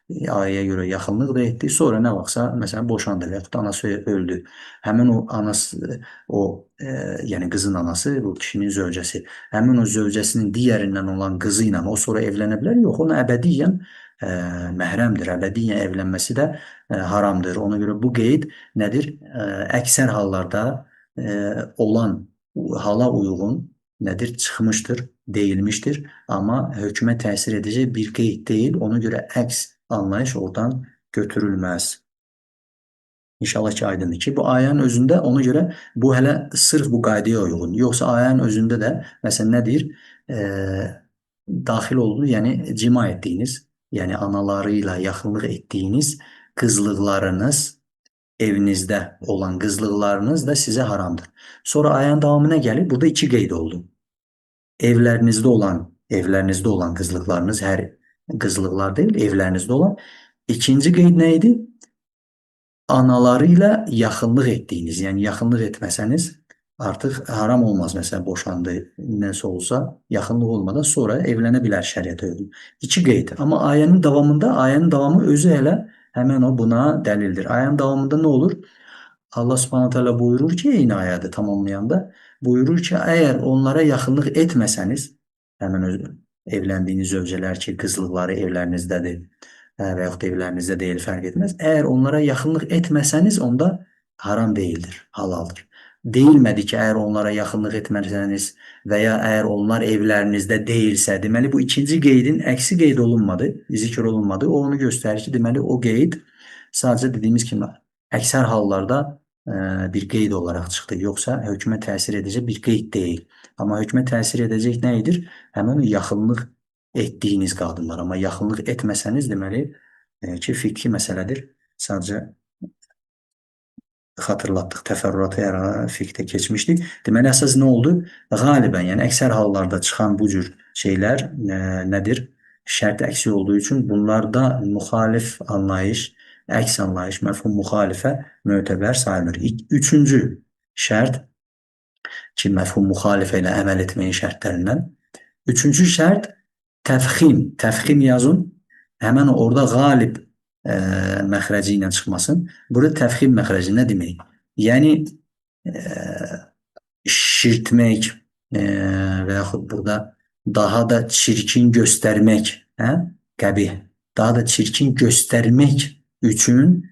ayəyə görə yaxınlıq da etdi. Sonra nə vaxtsa, məsələn, boşandı və yaxud anası öldü. Həmin o anası, yəni qızın anası, bu kişinin zövcəsi, həmin o zövcəsinin digərindən olan qızı ilə o sonra evlənə bilər? Yox, ona əbədiyyən məhrəmdir, əbədiyyən evlənməsi də haramdır. Ona görə bu qeyd nədir? Əksər hallarda olan hala uyğun nədir? Çıxmışdır, deyilmişdir. Amma hökmə təsir edəcək bir qeyd deyil. Ona görə əks anlayış oradan götürülməz. İnşallah ki, aydındır ki, bu ayənin özündə ona görə bu hələ sırf bu qaydaya uyğun. Yoxsa ayənin özündə də, məsələn, nə deyir? Daxil olduğu, yəni cima etdiyiniz, yəni analarıyla yaxınlıq etdiyiniz qızlıqlarınız, evinizdə olan qızlıqlarınız da sizə haramdır. Sonra ayənin davamına gəlir. Burada iki qeyd oldu. Evlərinizdə olan qızlıqlarınız, hər qızlıqlar deyil, evlərinizdə olan. İkinci qeyd nə idi? Anaları ilə yaxınlıq etdiyiniz, yəni yaxınlıq etməsəniz artıq haram olmaz. Məsələn, boşandı, nəsə olsa, yaxınlıq olmadan sonra evlənə bilər şəriətə uyğun. İki qeyd. Amma ayənin davamı özü elə həmən o buna dəlildir. Ayənin davamında nə olur? Allah Subhanahu taala buyurur ki, eyni ayədə tamamlayanda buyurur ki, əgər onlara yaxınlıq etməsəniz, həmin evləndiyiniz zövcələr ki, qızlıqları evlərinizdədir və yaxud da evlərinizdə deyil, fərq etməz. Əgər onlara yaxınlıq etməsəniz, onda haram deyildir, halaldır. Deyilmədi ki, əgər onlara yaxınlıq etməsəniz və ya əgər onlar evlərinizdə deyilsə, deməli bu ikinci qeydin əksi qeyd olunmadı, zikr olunmadı. O onu göstərir ki, deməli o qeyd sadəcə dediyimiz kimi əksər hallarda bir qeyd olaraq çıxdı. Yoxsa hökmə təsir edəcək bir qeyd deyil. Amma hökmə təsir edəcək nə edir? Həmin yaxınlıq etdiyiniz qadınlar. Amma yaxınlıq etməsəniz, deməli ki, fiqhi məsələdir. Sadəcə xatırlatdıq, təfərrüatı fiqhdə keçmişdik. Deməli, əsas nə oldu? Qalibən, yəni əksər hallarda çıxan bu cür şeylər nədir? Şərt əksi olduğu üçün bunlarda müxalif anlayış, əks anlayış, məfhum müxalifə mötəbər sayılır. Üçüncü şərt ki, məfhum müxalifə ilə əməl etməyin şərtlərindən. Üçüncü şərt təfxim. Təfxim yazın. Həmən orada qalib məxrəci ilə çıxmasın. Burada təfxim məxrəci nə demək? Yəni şirtmək və yaxud burada daha da çirkin göstərmək, qəbih, daha da çirkin göstərmək üçün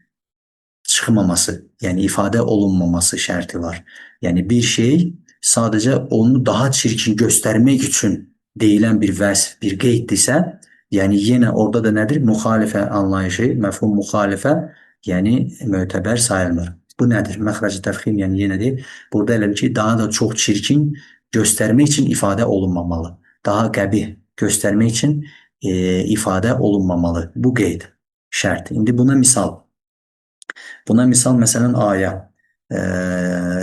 çıxmaması, yəni ifadə olunmaması şərti var. Yəni bir şey sadəcə onu daha çirkin göstərmək üçün deyilən bir vəsf, bir qeyddirsə, yəni yenə orada da nədir? Müxalifə anlayışı, məfhum müxalifə, yəni mötəbər sayılmır. Bu nədir? Məxrəci təfxim, yəni yenə deyil. Burada elə bir ki, daha da çox çirkin göstərmək üçün ifadə olunmamalı. Daha qəbih göstərmək üçün ifadə olunmamalı. Bu qeyd, şərt. İndi buna misal. Buna misal məsələn ayə,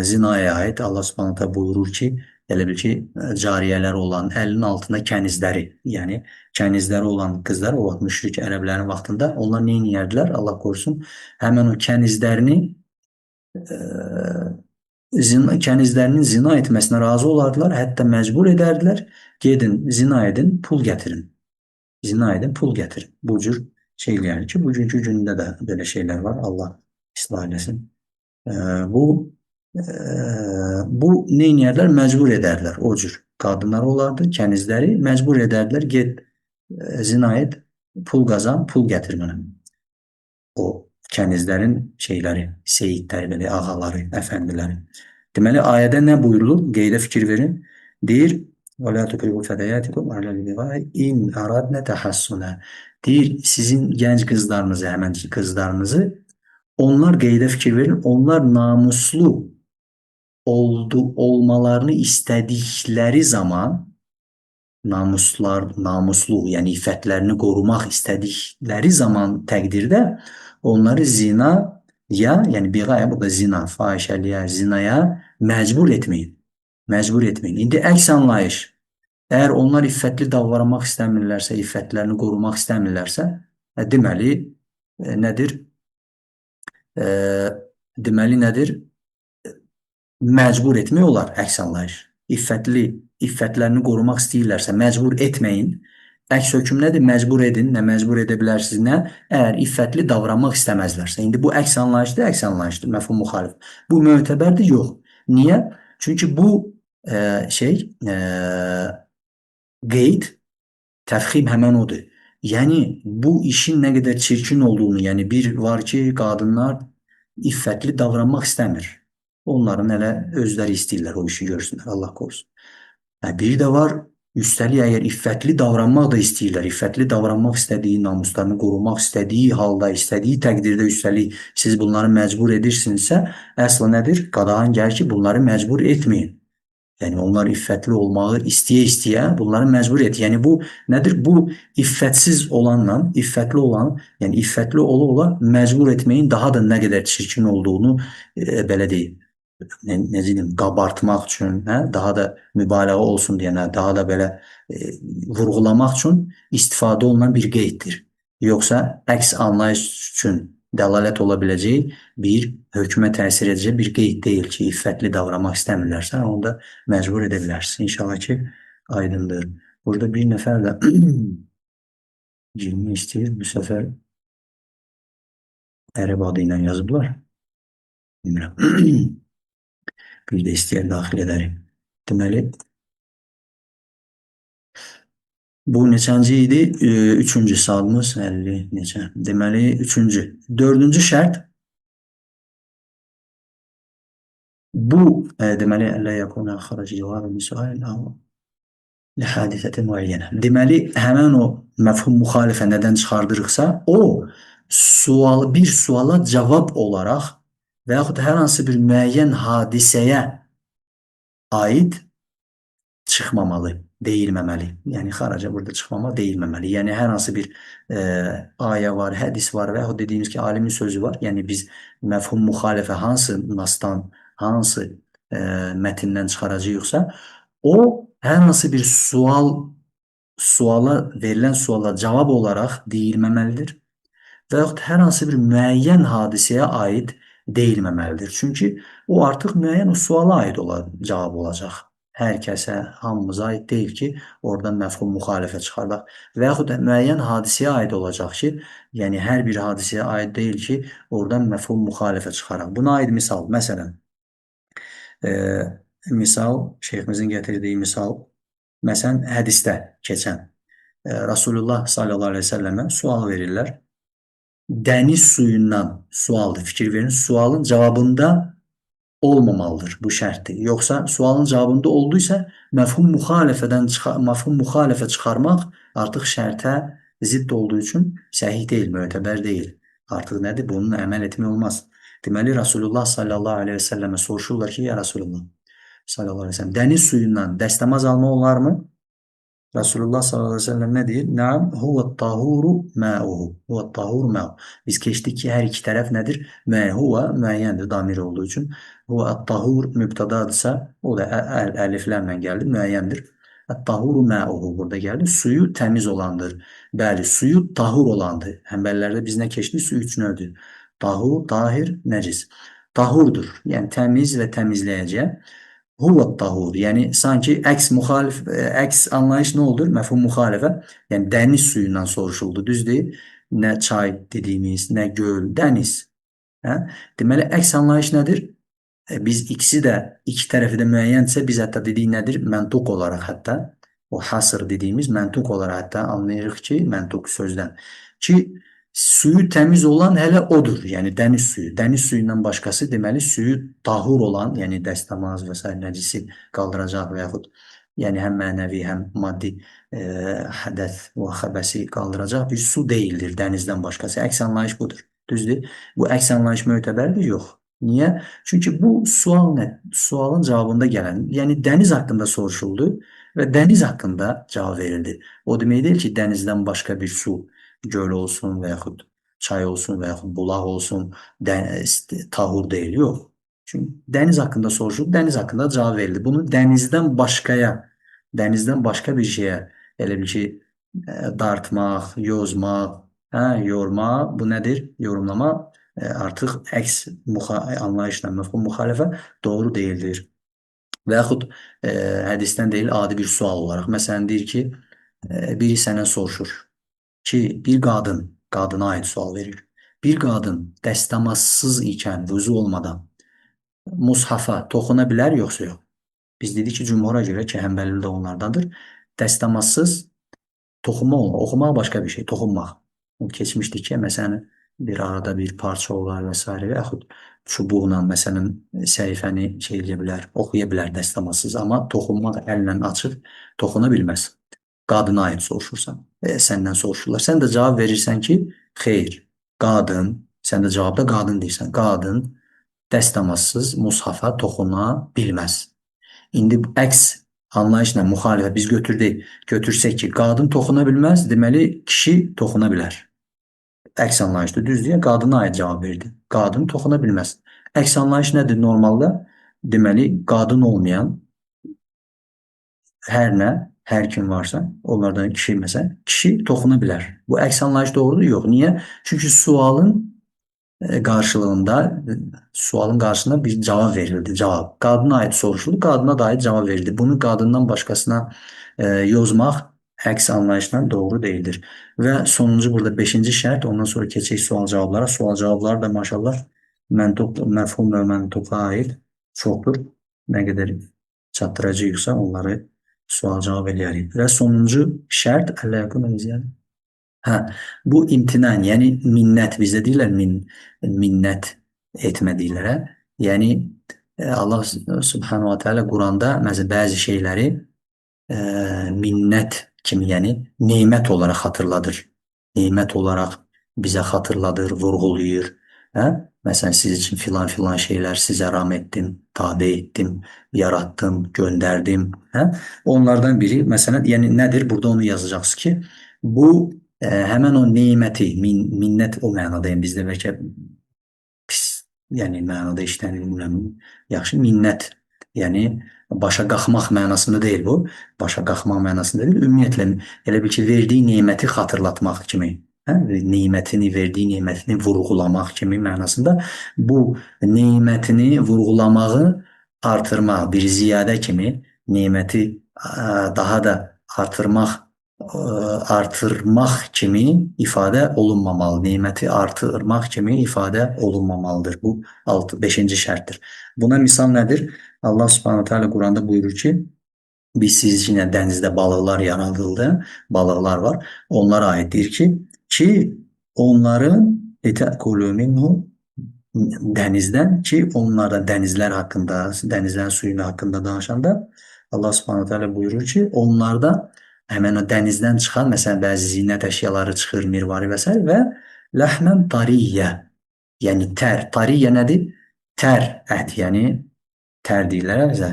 zinaya aid Allah Subhanahu taala buyurur ki, elə bil ki, cariyələr olan, əlinin altında kənizləri, yəni kənizləri olan qızlar, o vaxt müşrik ərəblərin vaxtında onlar nə edərdilər? Allah qorusun, həmən o kənizlərinin zina etməsinə razı olardılar, hətta məcbur edərdilər, gedin, zina edin, pul gətirin. Zina edin, pul gətirin. Bu cür şeylər ki, bugünkü gündə də belə şeylər var. Allah islah eləsin. Bu nə edərlər? Məcbur edərlər. O cür qadınlar olardı, kənizləri məcbur edərdilər. Get, zina et, pul qazan, pul gətir mənə. O kənizlərin şeyləri, seyidləri, belə ağaları, əfəndiləri. Deməli, ayədə nə buyurulur? Qeydə fikir verin. Deyir, وَلَا تُقْرِبُوا فَدَيَاتِكُمْ عَلَى الْبِغَاءِ اِنْ أَرَدْنَ تَحَسُّنَا. Deyir, sizin gənc qızlarınızı, həmən qızlarınızı, onlar qeydə fikir verin, onlar namuslu olmalarını istədikləri zaman, namuslu, yəni iffətlərini qorumaq istədikləri zaman təqdirdə onları zinaya, yəni biğaya, burada zina, fahişəliyə, zinaya məcbur etməyin. Məcbur etməyin. İndi əks anlayış. Əgər onlar iffətli davranmaq istəmirlərsə, iffətlərini qorumaq istəmirlərsə, deməli nədir? Deməli nədir? Məcbur etmək olar, əks anlayış. İffətlərini qorumaq istəyirlərsə, məcbur etməyin. Əks hökm nədir? Məcbur edin, nə məcbur edə bilərsiniz, nə? Əgər iffətli davranmaq istəməzlərsə. İndi bu əks anlayışdır, əks anlayışdır, məfhum müxalif. Bu mötəbərdir, yox. Niyə? Çünki bu qeyd, təfxim həmən odur. Yəni, bu işin nə qədər çirkin olduğunu, yəni bir var ki, qadınlar iffətli davranmaq istəmir. Onların elə özləri istəyirlər o işi görsünlər, Allah qorusun. Bir də var, üstəlik əgər iffətli davranmaq da istəyirlər, iffətli davranmaq istədiyi, namuslarını qorumaq istədiyi halda, istədiyi təqdirdə üstəlik siz bunları məcbur edirsinizsə, əsla nədir? Qadağan gəlir ki, bunları məcbur etməyin. Yani onlar iffətli olmağı istəyə-istəyə bunları məcbur et. Yəni bu nədir? Bu iffətsiz olanla iffətli olan, yəni iffətli ola-ola məcbur etməyin daha da nə qədər çirkin olduğunu belə deyim. Necə deyim, qabartmaq üçün, hə, daha da mübaliğə olsun deyənə, daha da belə vurğulamaq üçün istifadə olunan bir qeyddir. Yoxsa əks anlayış üçün dəlalət ola biləcək bir hökmə təsir edəcək bir qeyd deyil ki, iffətli davranmaq istəmirlərsə, onda məcbur edə bilərsən. İnşallah ki, aydındır. Burada bir nəfər də girmək istəyir. Bu səfər ərəb adı ilə yazıblar. Bilmirəm. Bir də istəyər daxil edərik. Deməli, bu neçənci idi? Üçüncü sualımız 50 neçə? Deməli, üçüncü. Dördüncü şərt bu deməli əllə yakuna xarac cavab misal hadisətin müəyyənə. Deməli, həmən o məfhum müxalifə nədən çıxardırıqsa, o bir suala cavab olaraq və yaxud hər hansı bir müəyyən hadisəyə aid çıxmamalı, deyilməməli. Yəni xaraca burada çıxmama deyilməməli. Yəni hər hansı bir ayə var, hədis var və yaxud dediyimiz ki, alimin sözü var. Yəni biz məfhum müxalifə hansı nasdan, hansı mətndən çıxaracağıqsa, o hər hansı bir verilən suala cavab olaraq deyilməməlidir və yaxud hər hansı bir müəyyən hadisəyə aid deyilməməlidir. Çünki o artıq müəyyən o suala aid cavab olacaq. Hər kəsə, hamımıza aid deyil ki, oradan məfhum müxalifə çıxardaq. Və yaxud da müəyyən hadisəyə aid olacaq ki, yəni hər bir hadisəyə aid deyil ki, oradan məfhum müxalifə çıxaraq. Buna aid misal, məsələn, misal, şeyximizin gətirdiyi misal, məsələn, hədisdə keçən Rasulullah sallallahu aleyhi ve sellemə sual verirlər. Dəniz suyundan sualdır, fikir verin. Sualın cavabında olmamalıdır, bu şərtdir. Yoxsa sualın cavabında olduysa, məfhum müxalifə çıxarmaq artıq şərtə zidd olduğu üçün səhih deyil, mötəbər deyil. Artıq nədir? Bunun əməl etmək olmaz. Deməli, Rasulullah sallallahu aleyhi ve sellemə soruşurlar ki, ya Rasulullah sallallahu aleyhi ve sellem, dəniz suyundan dəstəmaz alma olarmı? Resulullah sallallahu aleyhi ve sellem ne deyir? Naam huve tahuru ma'uhu. Huve tahuru ma'uhu. Biz keçdik ki, hər iki tərəf nədir? Huve müəyyəndir, damir olduğu üçün. Huve tahur mübtədadırsa, o da əliflərlə gəldi, müəyyəndir. Tahuru ma'uhu burada gəldi. Suyu təmiz olandır. Bəli, suyu tahur olandır. Həmbəlilərdə biz nə keçdik? Su üç növdür. Tahur, tahir, nəcis. Tahurdur, yəni təmiz və təmizləyəcək. Huve tahur, yəni sanki əks anlayış nə olur? Məfhum müxalifə, yəni dəniz suyundan soruşuldu, düzdür? Nə çay dediyimiz, nə göl, dəniz. Hə? Deməli, əks anlayış nədir? Biz ikisi də, iki tərəfi də müəyyəndirsə, biz hətta dedik nədir? Məntuq olaraq hətta, o hasır dediyimiz məntuq olaraq hətta anlayırıq ki, məntuq sözdən ki, suyu təmiz olan hələ odur, yəni dəniz suyu. Dəniz suyundan başqası deməli suyu tahur olan, yəni dəstəmaz və s. nəcisi qaldıracaq və yaxud yəni həm mənəvi, həm maddi hədəth və xəbəsi qaldıracaq bir su deyildir dənizdən başqası. Əks anlayış budur. Düzdür? Bu əks anlayış mötəbərdir? Yox. Niyə? Çünki bu sual nə? Sualın cavabında gələn, yəni dəniz haqqında soruşuldu və dəniz haqqında cavab verildi. O demək deyil ki, dənizdən başqa bir su, göl olsun və yaxud çay olsun və yaxud bulaq olsun, tahur deyil, yox. Çünki dəniz haqqında soruşulub, dəniz haqqında cavab verildi. Bunu dənizdən başqa bir şeyə, elə bir ki, dartmaq, yozmaq, yormaq, bu nədir? Yorumlama artıq əks anlayışla məfhum müxalifə doğru deyildir. Və yaxud hədisdən deyil, adi bir sual olaraq. Məsələn, deyir ki, biri sənə soruşur ki, bir qadına aid sual verir. Bir qadın dəstəmazsız ikən, vüzu olmadan mushafa toxuna bilər, yoxsa yox? Biz dedik ki, cümhura görə ki, həmbəli də onlardandır. Dəstəmazsız toxunma olmaq, oxumaq başqa bir şey, toxunmaq. Keçmişdik ki, məsələn, bir arada bir parça olar və s. və yaxud çubuqla, məsələn, səhifəni eləyə bilər, oxuya bilər dəstəmazsız, amma toxunmaq əllə açıb toxuna bilməz. Qadına aid soruşursan, səndən soruşurlar. Sən də cavab verirsən ki, xeyr, qadın, sən də cavabda qadın deyirsən, qadın dəstəmazsız mushafa toxuna bilməz. İndi əks anlayışla müxalifət biz götürsək ki, qadın toxuna bilməz, deməli kişi toxuna bilər. Əks anlayışdır, düzdür? Yəni qadına aid cavab verdi. Qadın toxuna bilməz. Əks anlayış nədir normalda? Deməli, qadın olmayan hər nə, hər kim varsa, onlardan kişi məsələn, kişi toxuna bilər. Bu əks anlayış doğrudur? Yox. Niyə? Çünki sualın qarşısında bir cavab verildi. Cavab. Qadına aid soruşuldu, qadına da aid cavab verildi. Bunu qadından başqasına yozmaq əks anlayışla doğru deyildir. Və sonuncu burada beşinci şərt, ondan sonra keçək sual cavablara. Sual cavablar da maşallah məfhum və məntuqa aid çoxdur. Nə qədər çatdıracağıqsa onları sual cavab eləyərik. Və sonuncu şərt əlləqə mənziyyədir. Hə, bu imtinan, yəni minnət, bizdə deyirlər minnət etmə deyirlər. Hə? Yəni Allah Subhanahu wa Taala Quranda məsələn bəzi şeyləri minnət kimi, yəni nemət olaraq xatırladır. Nemət olaraq bizə xatırladır, vurğulayır. Hə? Məsələn, siz üçün filan filan şeylər sizə ram etdim, tabe etdim, yaratdım, göndərdim. Hə? Onlardan biri, məsələn, yəni nədir? Burada onu yazacaqsınız ki, bu həmən o neməti, minnət o mənadayım bizdə bəlkə pis, yəni mənada işlənilmirəm. Yaxşı, minnət, yəni başa qalxmaq mənasında deyil bu. Başa qalxmaq mənasında deyil. Ümumiyyətlə elə bil ki, verdiyi neməti xatırlatmaq kimi. Hə? Verdiyi nemətini vurğulamaq kimi mənasında bu nemətini vurğulamağı artırmaq, bir ziyadə kimi neməti daha da artırmaq kimi ifadə olunmamalı. Neməti artırmaq kimi ifadə olunmamalıdır. Bu 5-ci şərtdir. Buna misal nədir? Allah Subhanahu taala Quranda buyurur ki, biz sizcə dənizdə balıqlar yaradıldı, balıqlar var. Onlara aiddir ki onların etəkulu minhu dənizdən ki, onlara dənizlər haqqında, dənizlərin suyu haqqında danışanda Allah Subhanahu taala buyurur ki, onlarda həmən o dənizdən çıxan, məsələn, bəzi zinət əşyaları çıxır, mirvari və s. və ləhmən tariyyə, yəni tər. Tariyyə nədir? Tər ət, yəni tər deyirlər bizə.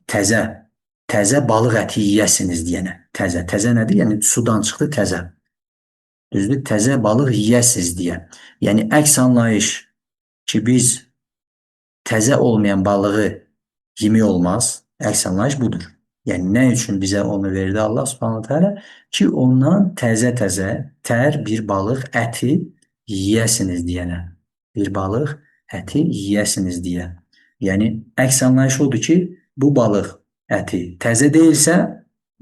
Təzə balıq əti yeyəsiniz deyənə. Təzə nədir? Yəni sudan çıxdı təzə. Düzdür? Təzə balıq yeyəsiniz deyə. Yəni əks anlayış ki, biz təzə olmayan balığı yemək olmaz. Əks anlayış budur. Yəni nə üçün bizə onu verdi Allah Subhanahu taala ki, ondan təzə tər bir balıq əti yeyəsiniz deyənə. Bir balıq əti yeyəsiniz deyə. Yəni əks anlayış odur ki, bu balıq əti təzə deyilsə,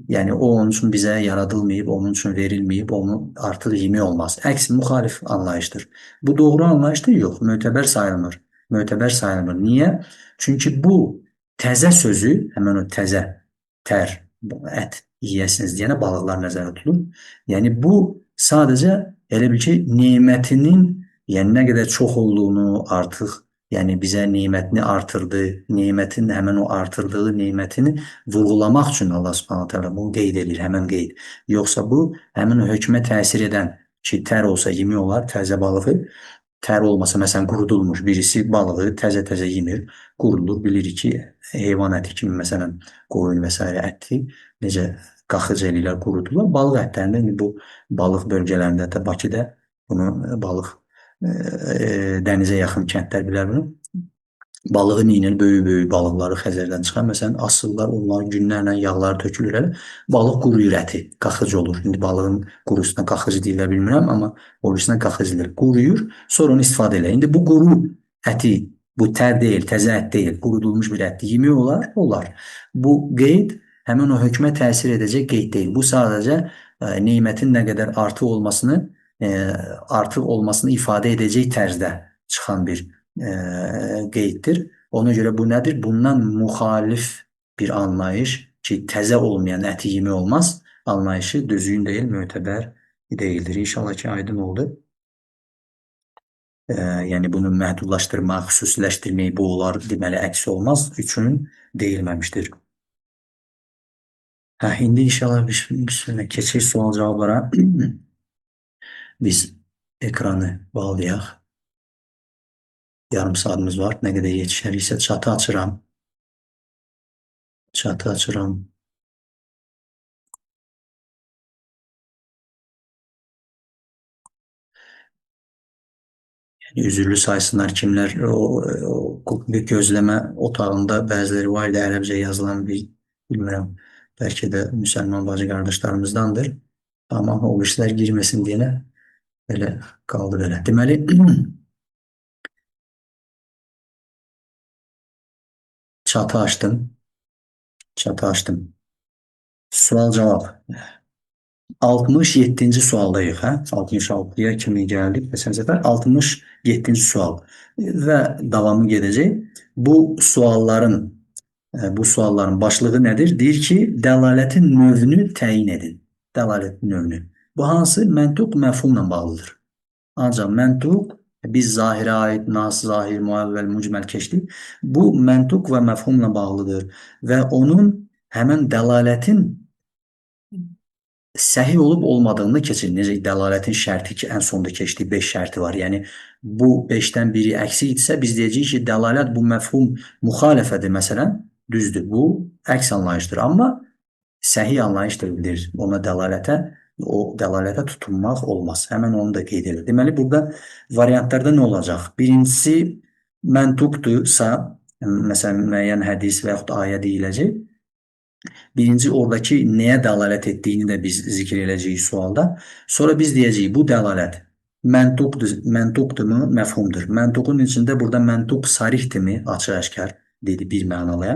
yəni o onun üçün bizə yaradılmayıb, onun üçün verilməyib, onu artıq yemək olmaz. Əks müxalif anlayışdır. Bu doğru anlayışdır? Yox, mötəbər sayılmır. Mötəbər sayılmır. Niyə? Çünki bu təzə sözü, həmən o təzə, tər, ət yeyəsiniz deyənə balıqlar nəzərdə tutulur. Yəni bu sadəcə elə bil ki, nemətinin, yəni nə qədər çox olduğunu artıq, yəni bizə nemətini artırdı, nemətin həmən o artırdığı nemətini vurğulamaq üçün Allah Subhanahu taala bunu qeyd edir, həmən qeyd. Yoxsa bu həmin o hökmə təsir edən ki, tər olsa yemək olar, təzə balığı, tər olmasa, məsələn, qurudulmuş birisi balığı təzə yemir, qurulur, bilirik ki, heyvan əti kimi, məsələn, qoyun və s. əti necə qaxıc eləyirlər, qurudurlar. Balıq ətlərində, indi bu balıq bölgələrində, hətta Bakıda bunu balıq dənizə yaxın kəndlər bilər bunu. Balığı neynir, böyük balıqları Xəzərdən çıxan, məsələn, asırlar, onların günlərlə yağları tökülür elə, balıq quruyur əti, qaxıc olur. İndi balığın qurusuna qaxıc deyilə bilmirəm, amma orisuna qaxıc deyilir. Quruyur, sonra onu istifadə elə. İndi bu quru əti, bu tər deyil, təzə ət deyil, qurudulmuş bir ət yemək olar, olar. Bu qeyd həmin o hökmə təsir edəcək qeyd deyil. Bu sadəcə nemətin nə qədər artıq olmasını ifadə edəcək tərzdə çıxan bir qeyddir. Ona görə bu nədir? Bundan müxalif bir anlayış ki, təzə olmayan əti yemək olmaz anlayışı düzgün deyil, mötəbər deyildir. İnşallah ki, aydın oldu. Yəni bunu məhdudlaşdırmaq, xüsusiləşdirmək, bu olar, deməli əksi olmaz üçün deyilməmişdir. İndi inşallah keçək sual cavablara. Biz ekranı bağlayaq. Yarım saatimiz var. Nə qədər yetişəriksə çatı açıram. Çatı açıram. Üzürlü saysınlar kimler bir gözleme otağında bəziləri var idi ərəbcə yazılan bir bilmirəm. Bəlkə də müsəlman bacı qardaşlarımızdandır. Amma o işlər girməsin deyə belə qaldı belə. Deməli çatı açdım. Çatı açdım. Sual cavab. 67-ci sualdayıq, hə? 66-ya kimi gəldik keçən səfər. 67-ci sual və davamı gedəcək. Bu sualların başlığı nədir? Deyir ki, dəlalətin növünü təyin edin. Dəlalətin növünü. Bu hansı? Məntuq məfhumla bağlıdır. Ancaq məntuq biz zahirə aid, nas, zahir, müəvvəl, mücməl keçdik. Bu məntuq və məfhumla bağlıdır və onun həmən dəlalətin səhih olub olmadığını keçir. Necə dəlalətin şərti ki, ən sonda keçdiyi 5 şərti var. Yəni bu 5-dən biri əksi idisə biz deyəcəyik ki, dəlalət bu məfhum müxalifədir məsələn. Düzdür. Bu əks anlayışdır. Amma səhih anlayış deyilir. O dəlalətə tutunmaq olmaz. Həmən onu da qeyd edir. Deməli burada variantlarda nə olacaq? Birincisi məntuqdursa, məsələn müəyyən hədis və yaxud ayə deyiləcək. Birinci oradakı nəyə dəlalət etdiyini də biz zikr edəcəyik sualda. Sonra biz deyəcəyik bu dəlalət məntuqdurmu, məfhumdur. Məntuqun içində burada məntuq sarihdirmi, açıq-aşkar dedi bir mənalıya.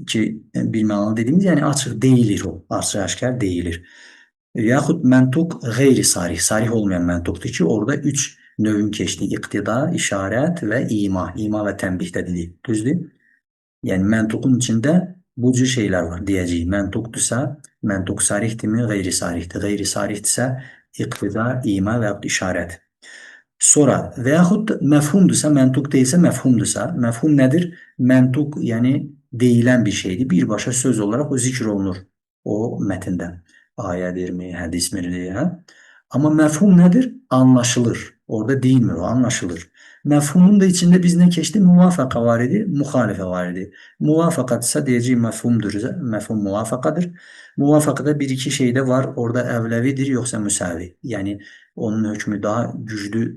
Ki bir mənalı dediyimiz yəni açıq deyilir o, açıq-aşkar deyilir. Yaxud məntuq qeyri-sarih, sarih olmayan məntuqdur ki, orada 3 növün keçdiyi iqtida, işarət və ima. İma və tənbih də dedik. Düzdür? Yəni məntuqun içində bu cür şeylər var deyəcəyik. Məntuqdursa, məntuq sarihdirmi, qeyri-sarihdir. Qeyri-sarihdirsə, iqtida, ima və yaxud işarət. Sonra və yaxud məfhumdursa, məntuq deyilsə, məfhumdursa, məfhum nədir? Məntuq, yəni deyilən bir şeydir. Birbaşa söz olaraq o zikr olunur o mətndə. Ayədirmi, hədismirmi, hə? Amma məfhum nədir? Anlaşılır. Orada deyilmir, o anlaşılır. Məfhumun da içində biz nə keçdi? Muvafaqa var idi, müxalifə var idi. Muvafaqadırsa deyəcəyik məfhumdur, məfhum muvafaqadır. Muvafaqada bir-iki şey də var, orada əvləvidir, yoxsa müsavi. Yəni onun hökmü daha güclüdür,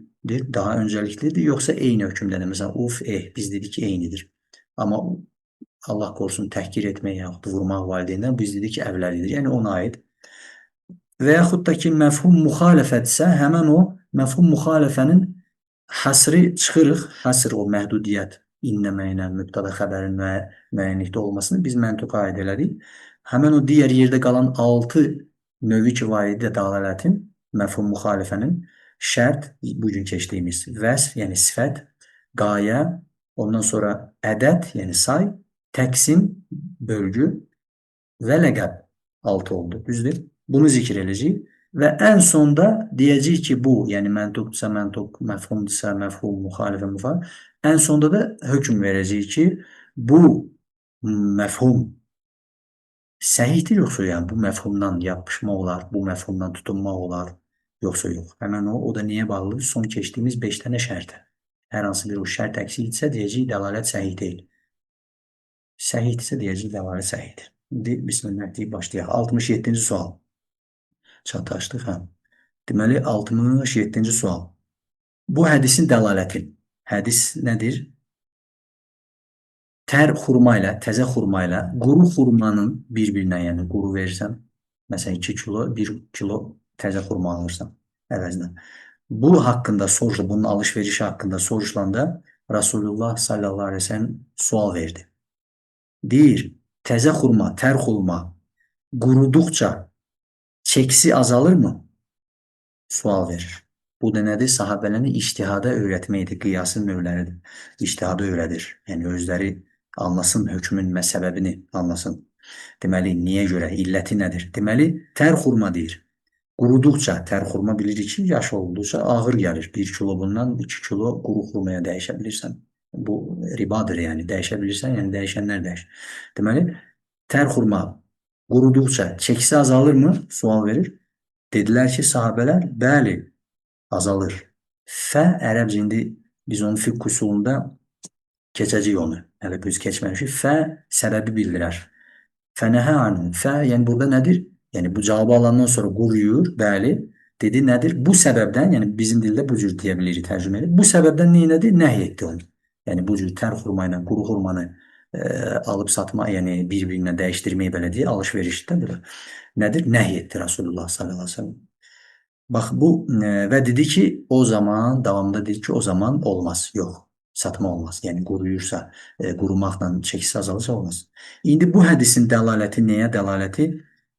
daha öncəliklidir, yoxsa eyni hökmdədir. Məsələn, uf, biz dedik ki, eynidir. Amma Allah qorusun təhqir etmək yaxud vurmaq valideyndən biz dedik ki, əvləlidir. Yəni ona aid. Və yaxud da ki, məfhum müxalifətsə, həmən o məfhum müxalifənin həsri çıxırıq. Həsr o məhdudiyyət inləməklə mübtada xəbərin müəyyənlikdə olmasını biz məntuqa aid elədik. Həmən o digər yerdə qalan 6 növü ki var idi dəlalətin, məfhum müxalifənin şərt, bugün keçdiyimiz vəsf, yəni sifət, qayə, ondan sonra ədəd, yəni say, təqsim, bölgü və ləqəb 6 oldu. Düzdür? Bunu zikr edəcəyik. Və ən sonda deyəcəyik ki, bu, yəni məntuqdursa məntuq, məfhumdursa məfhum, müxalifə müxalif. Ən sonda da hökm verəcəyik ki, bu məfhum səhihdir yoxsa yəni bu məfhumdan yapışmaq olar, bu məfhumdan tutunmaq olar, yoxsa yox. Həmən o da niyə bağlıdır? Son keçdiyimiz 5 dənə şərtə. Hər hansı bir o şərt əksikdirsə deyəcəyik dəlalət səhih deyil. Səhihdirsə deyəcəyik dəlalət səhihdir. İndi bismillah deyib başlayaq. 67-ci sual. Çataşdıq, hə. Deməli, 67-ci sual. Bu hədisin dəlaləti. Hədis nədir? Tər xurma ilə, təzə xurma ilə quru xurmanın bir-birinə, yəni quru verirsən, məsələn 2 kilo, 1 kilo təzə xurma alırsan əvəzinə. Bu haqqında soruşulur, bunun alış-verişi haqqında soruşulanda Rasulullah sallallahu aleyhi ve sellem sual verdi. Deyir, təzə xurma, tər xurma quruduqca çəksi azalırmı? Sual verir. Bu da nədir? Sahabələrini ictihada öyrətməkdir, qiyasın növləridir. İctihada öyrədir. Yəni özləri anlasın hökmün səbəbini anlasın. Deməli, niyə görə, illəti nədir? Deməli, tər xurma deyir. Quruduqca, tər xurma bilirik ki, yaş olduqca ağır gəlir. 1 kilo bundan 2 kilo quru xurmaya dəyişə bilirsən. Bu ribadır, yəni dəyişə bilirsən, yəni dəyişənlər dəyişir. Deməli, tər xurma quruduqca çəkisi azalırmı? Sual verir. Dedilər ki, sahabələr, bəli, azalır. Fə ərəbcə indi biz onu fiqh usulunda keçəcəyik onu. Hələ biz keçməmişik. Fə səbəbi bildirər. Fənəhə anhu. Fə, yəni burada nədir? Yəni bu cavabı alandan sonra quruyur, bəli. Dedi nədir? Bu səbəbdən, yəni bizim dildə bu cür deyə bilirik, tərcümə edib. Bu səbəbdən neynədir? Nəhy etdi onu. Yəni bu cür tər xurma ilə quru xurmanı alıb satma, yəni bir-birinə dəyişdirmək belə deyə alış-verişdə belə. Nədir? Nəhy etdi Rasulullah sallallahu əleyhi və səlləm. Bax bu və dedi ki, o zaman davamında dedi ki, o zaman olmaz. Yox, satma olmaz. Yəni quruyursa, qurumaqla çəkisi azalırsa olmaz. İndi bu hədisin dəlaləti nəyə dəlaləti?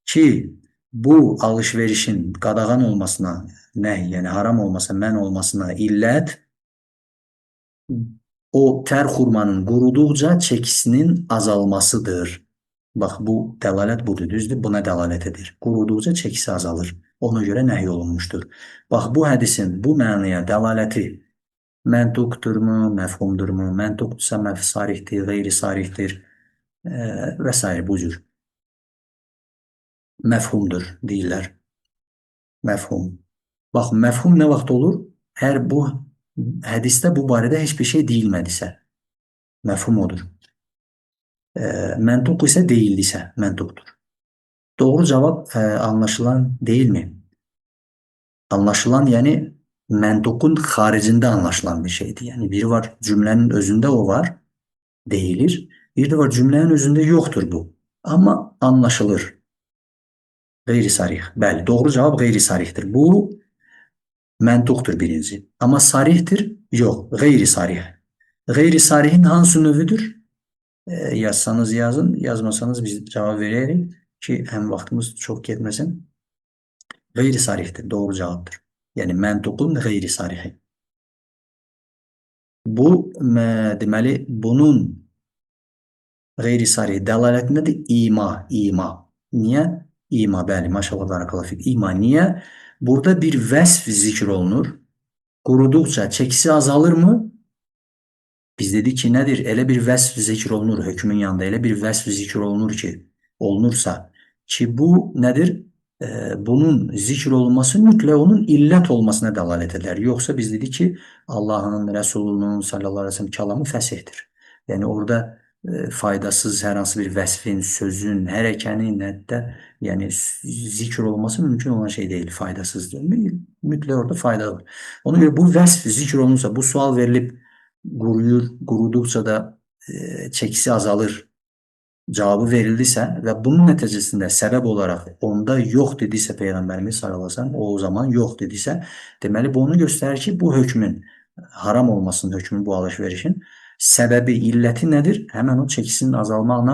Ki, bu alış-verişin qadağan olmasına, yəni haram olmasına, mən olmasına illət o tər xurmanın quruduqca çəkisinin azalmasıdır. Bax, bu dəlalət budur, düzdür? Buna dəlalət edir. Quruduqca çəkisi azalır. Ona görə nəhy olunmuşdur. Bax, bu hədisin bu mənaya dəlaləti məntuqdurmu, məfhumdurmu? Məntuqdursa sarihdir, qeyri-sarihdir və s. bu cür. Məfhumdur deyirlər. Məfhum. Bax, məfhum nə vaxt olur? Hər bu hədisdə bu barədə heç bir şey deyilmədisə, məfhum odur. Məntuq isə deyildisə, məntuqdur. Doğru cavab anlaşılan deyilmi? Anlaşılan, yəni məntuqun xaricində anlaşılan bir şeydir. Yəni biri var, cümlənin özündə o var, deyilir. Bir də var, cümlənin özündə yoxdur bu. Amma anlaşılır. Qeyri-sarih. Bəli, doğru cavab qeyri-sarihdir. Bu məntuqdur birinci. Amma sarihdir? Yox, qeyri-sarih. Qeyri-sarihin hansı növüdür? Yazsanız yazın, yazmasanız biz cavab verərik ki, həm vaxtımız çox getməsin. Qeyri-sarihdir, doğru cavabdır. Yəni məntuqun qeyri-sarihi. Bu, deməli, bunun qeyri-sarih dəlالətindədir ima. Niyə? İma, bəli, maşallah, barakallahu fik. İma, niyə? Burada bir vəsf zikr olunur. Quruduqca çəkisi azalırmı? Biz dedik ki, nədir? Elə bir vəsf zikr olunur hökmün yanında. Elə bir vəsf zikr olunur ki, olunursa ki, bu nədir? Bunun zikr olunması mütləq onun illət olmasına dəlalət edər. Yoxsa biz dedik ki, Allahın, Rəsulunun sallallahu aleyhi ve sellem kəlamı fəsihdir. Yəni orada faydasız hər hansı bir vəsfin, sözün, hərəkənin, hətta yəni zikr olması mümkün olan şey deyil, faydasızdır. Mütləq orada fayda var. Ona görə bu vəsf zikr olunursa, bu sual verilib quruyur, quruduqca da çəkisi azalır cavabı verildisə və bunun nəticəsində səbəb olaraq onda yox dedisə Peyğəmbərimiz sallallahu əleyhi və səlləm, o zaman yox dedisə, deməli bu onu göstərir ki, bu hökmün haram olmasının, hökmün bu alış-verişin səbəbi, illəti nədir? Həmən o çəkisinin azalmaqla,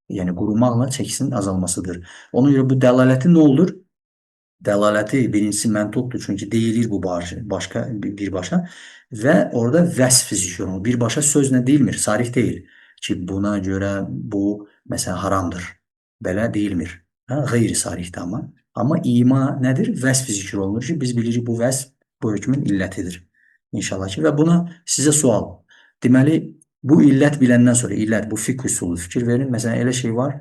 yəni qurumaqla çəkisinin azalmasıdır. Ona görə bu dəlaləti nə olur? Dəlaləti birincisi məntuqdur, çünki deyilir bu başqa birbaşa və orada vəsf zikr olunur. Birbaşa sözlə deyilmir, sarih deyil ki, buna görə bu məsələn haramdır. Belə deyilmir. Qeyri-sarihdir amma. Amma ima nədir? Vəsf zikr olunur ki, biz bilirik bu vəsf bu hökmün illətidir. İnşallah ki, və buna sizə sual. Deməli, bu illət biləndən sonra, illət, bu fiqh üsulu fikir verin. Məsələn, elə şey var,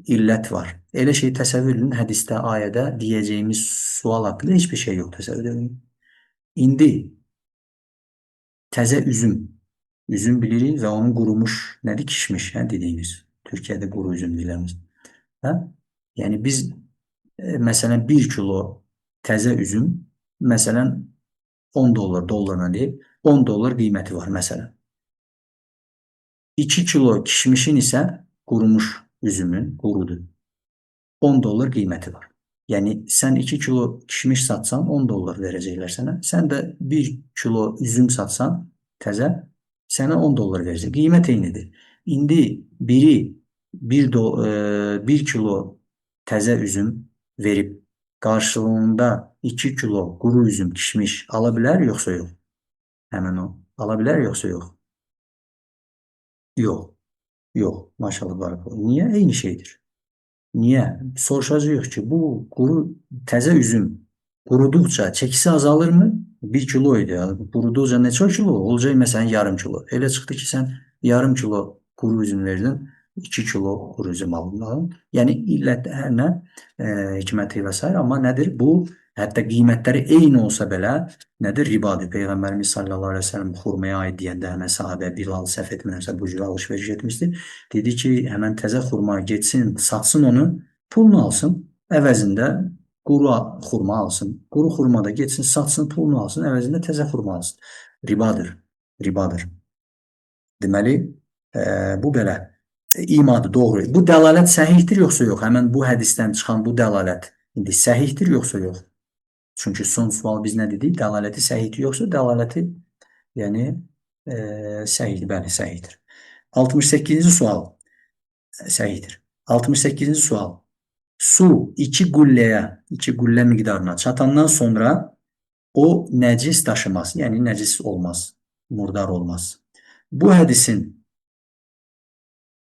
illət var. Elə şey təsəvvür edin, hədisdə, ayədə deyəcəyimiz sual haqqında heç bir şey yox, təsəvvür edin. İndi təzə üzüm bilirik və onun qurumuş, nədir? Kişmiş, dediyimiz. Türkiyədə quru üzüm deyirlərimiz. Yəni biz, məsələn, 1 kilo təzə üzüm, məsələn, 10 dollar, dollarla deyib, 10 dollar qiyməti var, məsələn. 2 kilo kişmişin isə qurumuş üzümün, qurudur. 10 dollar qiyməti var. Yəni, sən 2 kilo kişmiş satsan, 10 dollar verəcəklər sənə. Sən də 1 kilo üzüm satsan, təzə, sənə 10 dollar verəcək. Qiymət eynidir. İndi biri 1 kilo təzə üzüm verib, qarşılığında 2 kilo quru üzüm kişmiş ala bilər, yoxsa yox? Həmən o. Ala bilər, yoxsa yox? Yox. Yox. Maşallah, barakallah. Niyə? Eyni şeydir. Niyə? Soruşacağıq ki, bu təzə üzüm quruduqca çəkisi azalırmı? 1 kilo idi. Quruduqca neçə kilo? Olacaq məsələn yarım kilo. Elə çıxdı ki, sən yarım kilo quru üzüm verdin, 2 kilo quru üzüm aldın. Yəni illət hər nə hikməti və s. Amma nədir? Bu Hətta qiymətləri eyni olsa belə nədir? Ribadır. Peyğəmbərimiz sallallahu əleyhi və səlləm xurmaya aid deyəndə həmin sahabə Bilal səhv etmirəmsə bu cür alış-veriş etmişdi. Dedi ki, həmin təzə xurma getsin, satsın onu, pulunu alsın, əvəzində quru xurma alsın. Quru xurma da getsin, satsın, pulunu alsın, əvəzində təzə xurma alsın. Ribadır. Ribadır. Deməli, bu belə imadı doğru. Bu dəlalət səhihdir yoxsa yox? Həmin bu hədisdən çıxan bu dəlalət indi səhihdir yoxsa yox? Çünki son sual biz nə dedik? Dəlaləti səhihdir yoxsa dəlaləti yəni səhihdir, bəli, səhihdir. 68-ci sual səhihdir. 68-ci sual. Su 2 qullə miqdarına çatandan sonra o nəcis daşımaz, yəni nəcis olmaz, murdar olmaz. Bu hədisin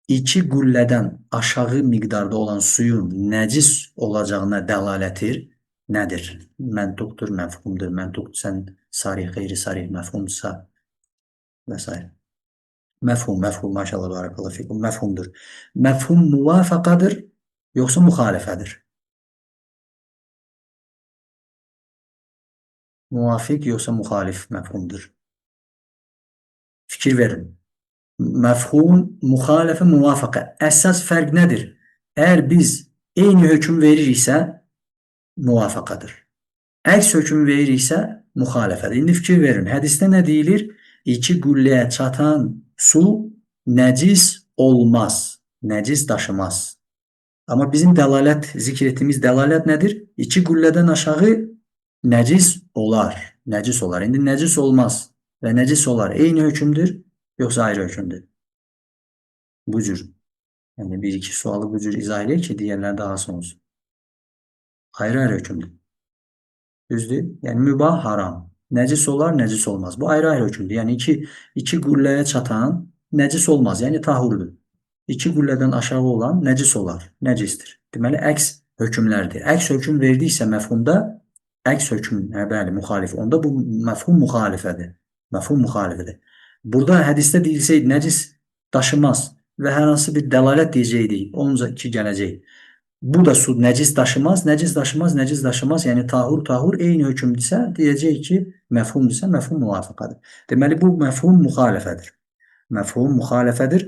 2 qullədən aşağı miqdarda olan suyun nəcis olacağına dəlalətir nədir? Məntuqdur, məfhumdur, məntuqdursa sarih, qeyri-sarih, məfhumdursa və s. Məfhum, maşallah, barakallahu fikum, məfhumdur. Məfhum muvafaqadır, yoxsa müxalifədir? Muvafiq yoxsa müxalif məfhumdur? Fikir verin. Məfhum, müxalifə, muvafaqa. Əsas fərq nədir? Əgər biz eyni hökm veririksə, muvafaqadır. Əks hökm veririksə, müxalifədir. İndi fikir verin. Hədisdə nə deyilir? 2 qulləyə çatan su nəcis olmaz, nəcis daşımaz. Amma bizim dəlalət, zikr etdiyimiz dəlalət nədir? 2 qullədən aşağı nəcis olar, nəcis olar. İndi nəcis olmaz və nəcis olar. Eyni hökmdür, yoxsa ayrı hökmdür? Bu cür. Yəni, bir-iki sualı bu cür izah edək ki, digərləri daha son olsun. Ayrı-ayrı hökmdür. Düzdür? Yəni, mübah, haram. Nəcis olar, nəcis olmaz. Bu ayrı-ayrı hökmdür. Yəni, iki qulləyə çatan nəcis olmaz. Yəni, tahurdur. 2 qullədən aşağı olan nəcis olar, nəcisdir. Deməli, əks hökmlərdir. Əks hökm verdiksə məfhumda, əks hökm, bəli, müxalif. Onda bu məfhum müxalifədir. Məfhum müxalifədir. Burada hədisdə deyilsəydi, nəcis daşımaz və hər hansı bir dəlalət deyəcəkdik, onunca ki, gələcək. Bu da su nəcis daşımaz, nəcis daşımaz, nəcis daşımaz. Yəni, tahur eyni hökmdürsə, deyəcək ki, məfhumdursə, məfhum muvafaqadır. Deməli, bu məfhum müxalifədir. Məfhum müxalifədir.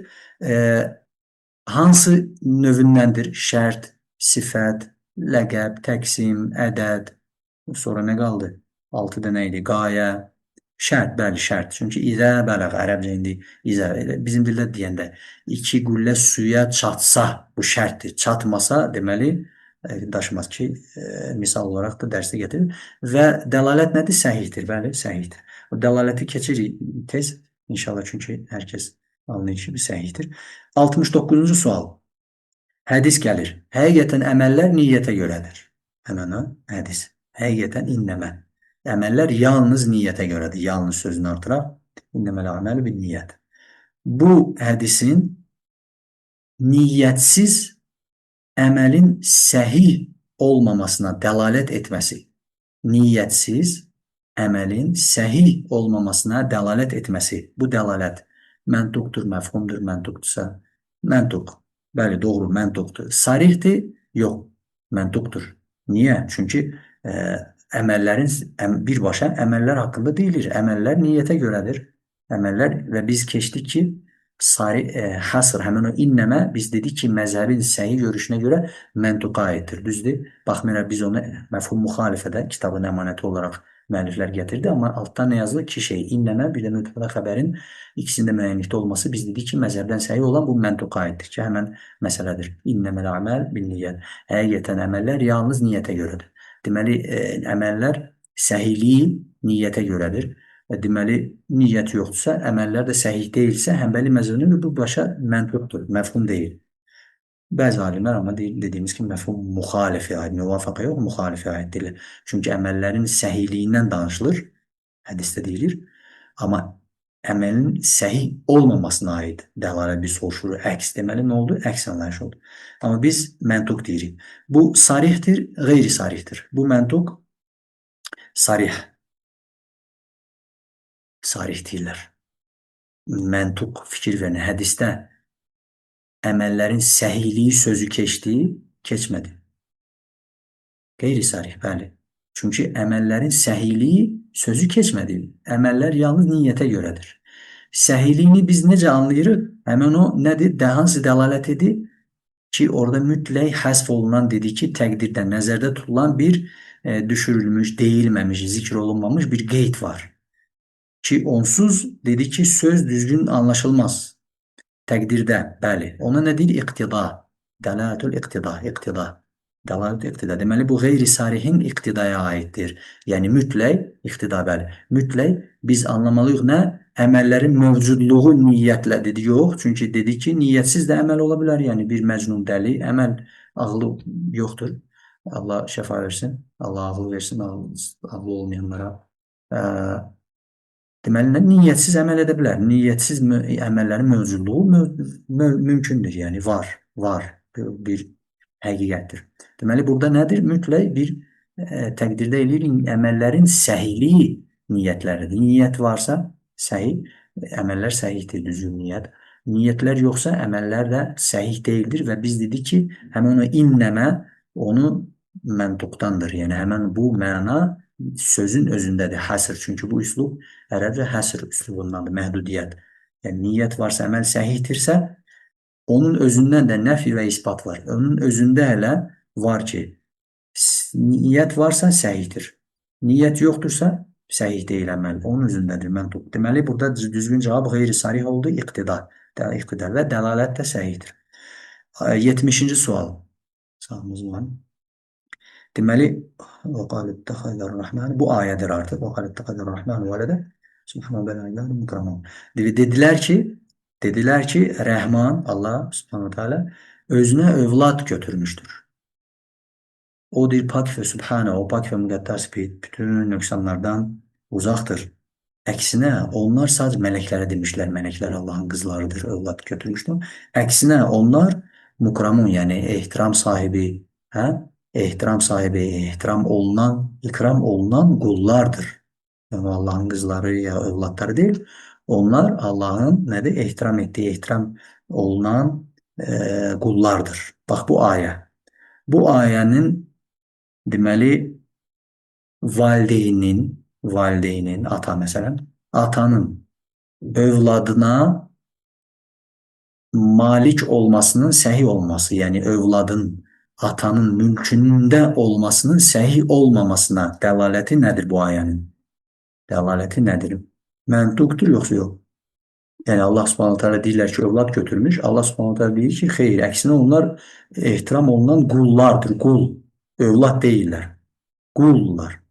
Hansı növündəndir? Şərt, sifət, ləqəb, təqsim, ədəd, sonra nə qaldı? 6 dənə idi. Qayə, şərt, bəli, şərt. Çünki izə, bələğ, ərəbcə indi izə, bizim dildə deyəndə 2 qullə suya çatsa, bu şərtdir. Çatmasa, deməli, daşımaz ki, misal olaraq da dərsdə gətirir. Və dəlalət nədir? Səhihdir, bəli, səhihdir. O dəlaləti keçirik tez, inşallah, çünki hər kəs anlayır ki, səhihdir. 69-cu sual. Hədis gəlir. Həqiqətən əməllər niyyətə görədir. Həmən o, hədis. Həqiqətən innəmə. Əməllər yalnız niyyətə görədir. Yalnız sözünü artıraq. İnnəməl əməl bir niyyət. Bu hədisin niyyətsiz əməlin səhih olmamasına dəlalət etməsi. Niyyətsiz əməlin səhih olmamasına dəlalət etməsi. Bu dəlalət məntuqdur, məfhumdur, məntuqdursa, məntuq. Bəli, doğru, məntuqdur. Sarihdir, yox, məntuqdur. Niyə? Çünki əməllərin, birbaşa əməllər haqqında deyilir. Əməllər niyyətə görədir. Əməllər və biz keçdik ki, hasr, həmin o innəmə, biz dedik ki, məzhəbin səhih görüşünə görə məntuqa aiddir. Düzdür? Baxmayaraq, biz onu məfhum müxalifədə kitabın əmanəti olaraq müəlliflər gətirdi, amma altdan nə yazılır? 2 şey, innəmə, bir də mütləqa xəbərin ikisində müəyyənlikdə olması, biz dedik ki, məzhəbdən səhih olan bu məntuqa aiddir ki, həmən məsələdir. İnnəməl əməl bil niyyət. Həqiqətən əməllər yalnız niyyətə görədir. Deməli, əməllər səhihliyi niyyətə görədir. Deməli, niyyət yoxdursa, əməllər də səhih deyilsə, Həmbəli məzhəbinin bu başa məntuqdur, məfhum deyil. Bəzi alimlər amma dediyimiz kimi məfhum müxalifə aid, müvafaqa yox, müxalifə aid deyilir. Çünki əməllərin səhihliyindən danışılır, hədisdə deyilir. Amma əməlin səhih olmamasına aid dəlalət bir soruşur, əks deməli nə oldu? Əks anlayış oldu. Amma biz məntuq deyirik. Bu sarihdir, qeyri-sarihdir. Bu məntuq sarih. Sarih deyirlər. Məntuq fikir verin. Hədisdə əməllərin səhihliyi sözü keçdi, keçmədi. Qeyri-sarih, bəli. Çünkü emellerin səhiliyi sözü keçmədi. Emeller yalnız niyete göredir. Səhiliyini biz necə anlayırıq? Hemen o nədir? Hansı dəlalət edir? Ki orada mütləq həsf olunan dedi ki, təqdirdə nəzərdə tutulan bir düşürülmüş, değilməmiş, zikr olunmamış bir qeyd var. Ki onsuz dedi ki söz düzgün anlaşılmaz. Təqdirdə, bəli. Ona nə deyir? İqtida. Dəlalətül iqtida, iqtida. Dəlalətül iqtida. Deməli bu qeyri-sarihin iqtidaya aiddir. Yəni mütləq iqtida, bəli. Mütləq biz anlamalıyıq nə? Əməllərin mövcudluğu niyyətlə dedi. Yox, çünki dedi ki, niyyətsiz də əməl ola bilər. Yəni bir məcnun dəli, əməl ağlı yoxdur. Allah şəfa versin. Allah ağıl versin ağlı olmayanlara. Deməli, niyyətsiz əməl edə bilər. Niyyətsiz əməllərin mövcudluğu mümkündür. Yəni var bir həqiqətdir. Deməli, burada nədir? Mütləq bir təqdirdə eləyirik, əməllərin səhiliyi niyyətləridir. Niyyət varsa səhih, əməllər səhihdir, düzgün niyyət. Niyyətlər yoxsa əməllər də səhih deyildir və biz dedik ki, həmin o innəmə onu məntuqdandır. Yəni, həmin bu məna sözün özündədir, həsr. Çünki bu üslub ərəbcə həsr üslubundandır, məhdudiyyət. Yəni, niyyət varsa, əməl səhihdirsə, onun özündən də nəfi və isbat var. Onun özündə hələ var ki, niyyət varsa səhihdir. Niyyət yoxdursa, səhih deyil əməl. Onun özündədir, məntuq. Deməli, burada düzgün cavab qeyri-sarih oldu, iqtida. İqtida və dəlalət də səhihdir. 70-ci sual. Sağımız var. Deməli, bu ayədir artıq. Dedilər ki, Rəhman, Allah subhanahu teala özünə övlad götürmüşdür. O deyir, pak və subhana, o pak və müqəddəs bütün nöqsanlardan uzaqdır. Əksinə, onlar sadəcə mələklərə demişlər, mələklər Allahın qızlarıdır, övlad götürmüşdür. Əksinə, onlar mukramun, yəni ehtiram sahibi, ehtiram sahibi, ikram olunan qullardır. Yəni Allahın qızları ya övladları deyil. Onlar Allahın nədir? Ehtiram etdiyi, ehtiram olunan qullardır. Bax bu ayə. Bu ayənin deməli valideynin, ata məsələn, atanın övladına malik olmasının səhih olması, yəni övladın atanın mülkündə olmasının səhih olmamasına dəlaləti nədir bu ayənin? Dəlaləti nədir? Məntuqdur yoxsa yox? Yəni Allah subhanahu teala deyirlər ki, övlad götürmüş. Allah subhanahu teala deyir ki, xeyr, əksinə onlar ehtiram olunan qullardır, qul. Övlad deyirlər. Qullar.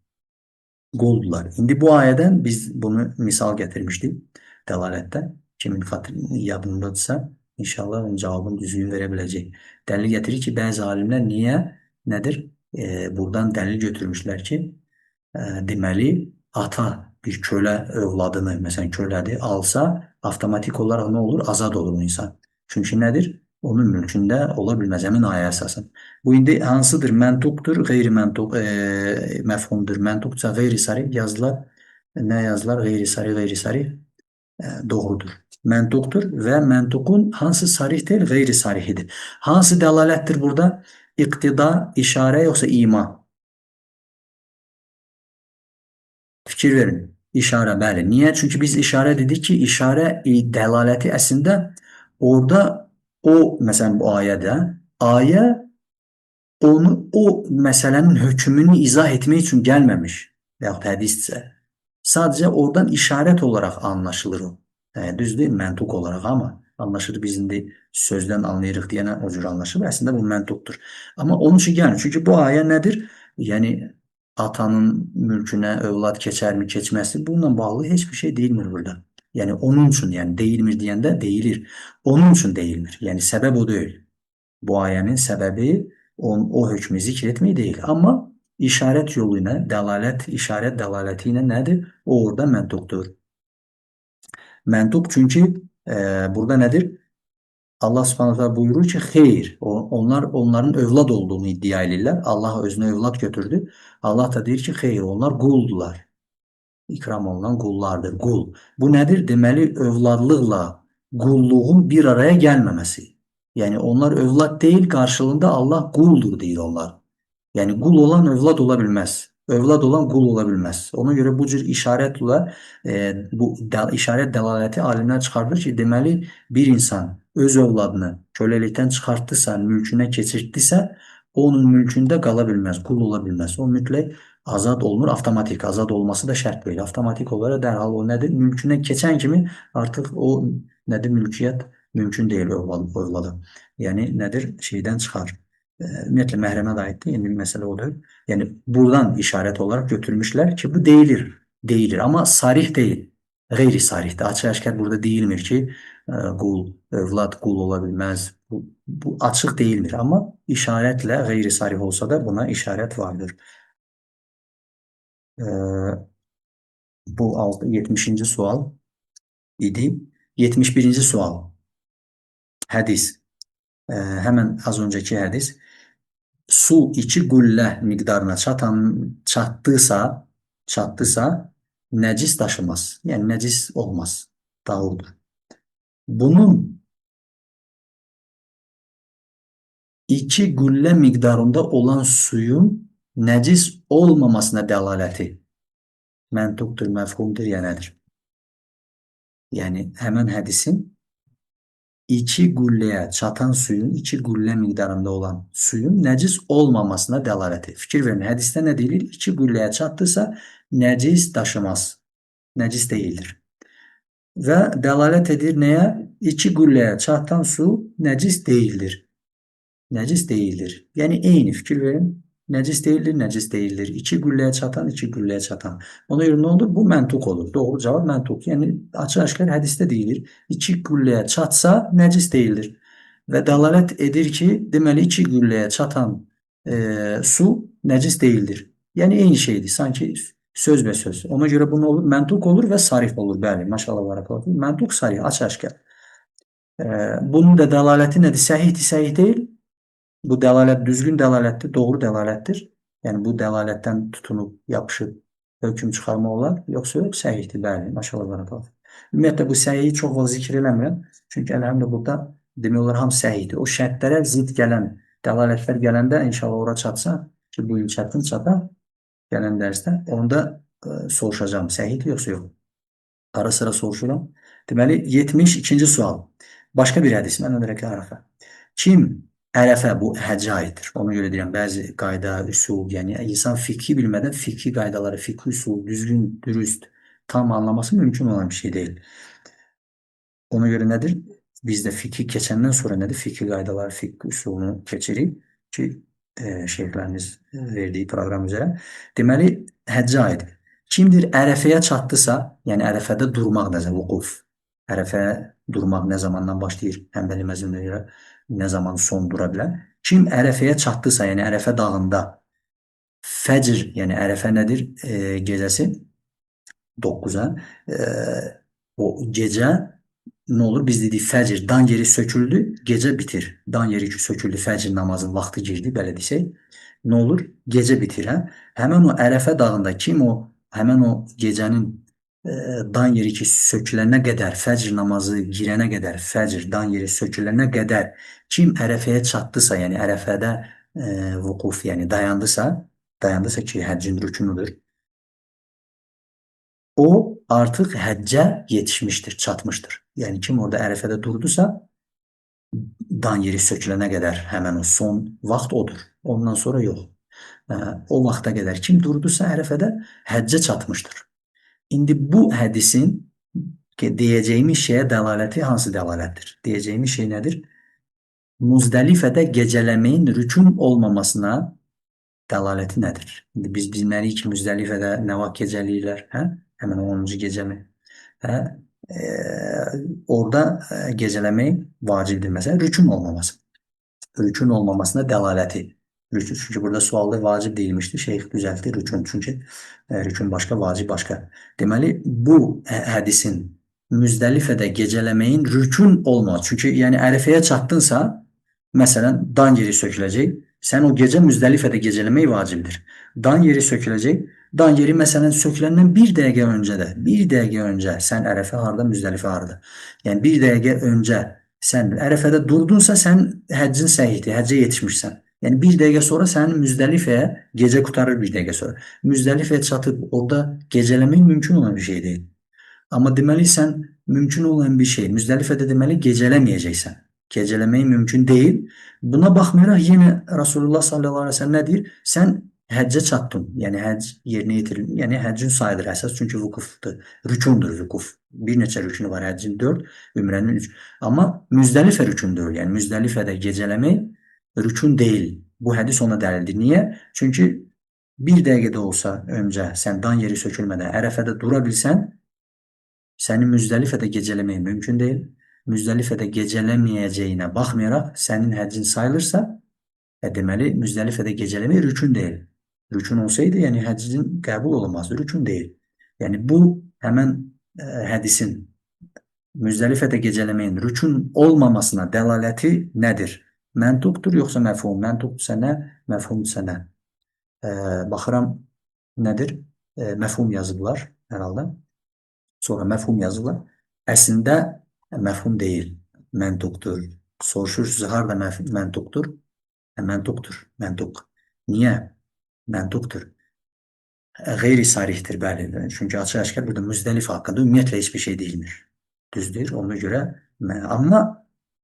İndi bu ayədən biz bunu misal gətirmişdik dəlalətdə. Kimin yadındadırsa, İnşallah onun cavabını düzgün verə biləcək. Dəlil gətirir ki, bəzi alimlər nədir? Buradan dəlil götürmüşlər ki, deməli, ata bir kölə övladını, məsələn, kölədir, alsa, avtomatik olaraq nə olur? Azad olur o insan. Çünki nədir? Onun mülkündə ola bilməz, həmin ayə əsasən. Bu indi hansıdır? Məntuqdur, qeyri-məntuq, məfhumdur. Məntuqsa qeyri-sarih yazılar. Nə yazılar? Qeyri-sarih doğrudur. Məntuqdur və məntuqun hansı sarih deyil, qeyri-sarihidir. Hansı dəlalətdir burada? İqtida, işarə yoxsa ima? Fikir verin. İşarə, bəli. Niyə? Çünki biz işarə dedik ki, işarə dəlaləti əslində orada məsələn bu ayədə, ayə o məsələnin hökmünü izah etmək üçün gəlməmiş və yaxud hədissə. Sadəcə oradan işarət olaraq anlaşılır o. Düzdür, məntuq olaraq, amma anlaşılır, biz indi sözdən anlayırıq deyənə o cür anlaşılır. Əslində bu məntuqdur. Amma onun üçün gəlmir. Çünki bu ayə nədir? Yəni, atanın mülkünə övlad keçərmi, keçməsi, bununla bağlı heç bir şey deyilmir burada. Yəni, onun üçün, yəni deyilmir deyəndə deyilir. Onun üçün deyilmir. Yəni, səbəb o deyil. Bu ayənin səbəbi o hökmü zikr etmək deyil. Amma işarət yolu ilə, işarət dəlaləti ilə nədir? O orada məntuqdur. Məntuq çünki burada nədir? Allah subhanahu teala buyurur ki, xeyr, onların övlad olduğunu iddia edirlər. Allah özünə övlad götürdü. Allah da deyir ki, xeyr, onlar quldular. İkram olunan qullardır, qul. Bu nədir? Deməli, övladlıqla qulluğun bir araya gəlməməsi. Yəni, onlar övlad deyil, qarşılığında Allah quldur deyir onlar. Yəni, qul olan övlad ola bilməz. övlad olan qul ola bilməz. Ona görə bu cür işarətlə işarət dəlaləti alimlər çıxardır ki, deməli bir insan öz övladını köləlikdən çıxartdısa, mülkünə keçirtdisə, onun mülkündə qala bilməz, qul ola bilməz. O mütləq azad olunur, avtomatik azad olması da şərt deyil. Avtomatik olaraq dərhal o nədir? Mülkünə keçən kimi artıq o nədir? Mülkiyyət mümkün deyil övlada. Yəni nədir? Şeydən çıxar. Ümumiyyətlə məhrəmə də aiddir. İndi məsələ odur. Yəni buradan işarət olaraq götürmüşlər ki, bu deyilir. Deyilir. Amma sarih deyil. Qeyri sarihdir. Açıq-aşkar burada deyilmir ki, qul, övlad qul ola bilməz. Bu açıq deyilmir. Amma işarətlə qeyri sarih olsa da buna işarət vardır. Bu 70-ci sual idi. 71-ci sual. Hədis. Həmən az öncəki hədis. Su 2 qüllə miqdarına çatdısa nəcis daşımaz. Yəni nəcis olmaz. Dağıldır. Bunun 2 qüllə miqdarında olan suyun nəcis olmamasına dəlaləti məntuqdur, məfhumdur, ya nədir? Yəni həmən hədisin 2 qülləyə çatan suyun, 2 qüllə miqdarında olan suyun nəcis olmamasına dəlaləti. Fikir verin, hədisdə nə deyilir? 2 qülləyə çatdısa nəcis daşımaz. Nəcis deyildir. Və dəlalət edir nəyə? 2 qülləyə çatan su nəcis deyildir. Nəcis deyildir. Yəni eyni fikir verin. Nəcis deyildir, nəcis deyildir. 2 qülləyə çatan, 2 qülləyə çatan. Ona görə nə olur? Bu məntuq olur. Doğru cavab məntuq. Yəni açıq-aşkar hədisdə deyilir. 2 qülləyə çatsa nəcis deyildir. Və dəlalət edir ki, deməli 2 qülləyə çatan su nəcis deyildir. Yəni eyni şeydir. Sanki sözbəsöz. Ona görə bu nə olur? Məntuq olur və sarih olur. Bəli, maşallah var. Məntuq, sarih, açıq-aşkar. Bunun da dəlaləti nədir? Səhihdir, səhih deyil. Bu dəlalət düzgün dəlalətdir, doğru dələlətdir. Yəni bu dələlətdən tutunub, yapışıb hökm çıxarma olar, yoxsa yox, səhihdir, bəli, maşallah var. Ümumiyyətlə bu səhihi çox vaxt zikr eləmirəm. Çünki əlhəmdə burada demək olar hamı səhihdir. O şərtlərə zid gələn dəlalətlər gələndə inşallah ora çatsa ki, bu il çətin çata gələn dərsdə onda soruşacağım, səhihdir yoxsa yox. Ara sıra soruşuram. Deməli 72-ci sual. Başqa bir hədis, mən ödərək Ərəfə. Kim Ərəfə bu həccə aiddir. Ona görə deyirəm, bəzi qayda, üsul, yəni insan fiqhi bilmədən fiqhi qaydaları, fiqhi üsul, düzgün, dürüst, tam anlaması mümkün olan bir şey deyil. Ona görə nədir? Biz də fiqhi keçəndən sonra nədir? Fiqhi qaydaları, fiqhi üsulunu keçirik ki, şeyhlərimiz verdiyi proqram üzrə. Deməli, həccə aiddir. Kimdir Ərəfəyə çatdısa, yəni Ərəfədə durmaq nəzər, vüquf. Ərəfəyə durmaq nə zamandan başlayır? Həmbəli məzmununa görə nə zaman son dura bilər? Kim Ərəfəyə çatdısa, yəni Ərəfə dağında fəcr, yəni Ərəfə nədir? Gecəsi 9-a o gecə nə olur? Biz dedik fəcr, dan yeri söküldü, gecə bitir. Dan yeri söküldü, fəcr namazın vaxtı girdi, belə desək. Nə olur? Gecə bitir. Həmən o Ərəfə dağında kim o, həmən o gecənin dan yeri ki sökülənə qədər, fəcr namazı girənə qədər, fəcr dan yeri sökülənə qədər kim Ərəfəyə çatdısa, yəni Ərəfədə vüquf, yəni dayandısa ki, həccin rükünudur, o artıq həccə yetişmişdir, çatmışdır. Yəni kim orada Ərəfədə durdusa, dan yeri sökülənə qədər həmən o son vaxt odur. Ondan sonra yox. O vaxta qədər kim durdusa Ərəfədə həccə çatmışdır. İndi bu hədisin deyəcəyimiz şeyə dəlaləti hansı dəlalətdir? Deyəcəyimiz şey nədir? Muzdəlifədə gecələməyin rükün olmamasına dəlaləti nədir? İndi biz bilməliyik ki, Muzdəlifədə nə vaxt gecələyirlər? Həmən 10-cu gecəmi? Orada gecələmək vacibdir. Məsələn, rükün olmaması. Rükün olmamasına dəlaləti. Çünki burada sualda vacib deyilmişdi. Şeyx düzəltdi rükün. Çünki rükün başqa, vacib başqa. Deməli, bu hədisin Müzdəlifədə gecələməyin rükün olmaz. Çünki yəni Ərəfəyə çatdınsa, məsələn, dan yeri söküləcək. Sən o gecə Müzdəlifədə gecələmək vacibdir. Dan yeri söküləcək. Dan yeri məsələn söküləndən bir dəqiqə öncə sən Ərəfə harda, Müzdəlifə harda. Yəni bir dəqiqə öncə sən Ərəfədə durdunsa, sən həccin səhihdir, həccə yetişmişsən. Yani bir dəqiqə sonra sənin Müzdəlifəyə gecə qurtarır bir dəqiqə sonra. Müzdəlifəyə çatıb orada gecələmək mümkün olan bir şey deyil. Amma deməli sən mümkün olan bir şey Müzdəlifədə deməli gecələməyəcəksən. Gecələmək mümkün deyil. Buna baxmayaraq yenə Rasulullah sallallahu əleyhi və səlləm nə deyir? Sən həccə çatdın. Yəni həcc yerinə yetirildi. Yəni həccin sayılır əsas çünki vüqufdur. Rükundur vüquf. Bir neçə rükünü var həccin 4, ümrənin 3. Amma Müzdəlifə rükündür. Yəni Müzdəlifədə gecələmək rükun deyil. Bu hədis ona dəlildir. Niyə? Çünki bir dəqiqə də olsa öncə sən dan yeri sökülmədən Ərəfədə dura bilsən, sənin Müzdəlifədə gecələmək mümkün deyil. Müzdəlifədə gecələməyəcəyinə baxmayaraq sənin həccin sayılırsa, deməli Müzdəlifədə gecələmək rükün deyil. Rükün olsaydı, yəni həccin qəbul olunmazdı, rükün deyil. Yəni bu həmən hədisin Müzdəlifədə gecələməyin rükün olmamasına dəlaləti nədir? Məntuqdur yoxsa məfhum? Məntuqdursa nə, məfhumdursa nə? Baxıram nədir? Məfhum yazıblar hər halda. Sonra məfhum yazırlar. Əslində məfhum deyil, məntuqdur. Soruşursunuz, harda məntuqdur? Məntuqdur, məntuq. Niyə? Məntuqdur. Qeyri-sarihdir, bəli. Çünki açıq-aşkar burada Müzdəlifə haqqında ümumiyyətlə heç bir şey deyilmir. Düzdür, ona görə. Amma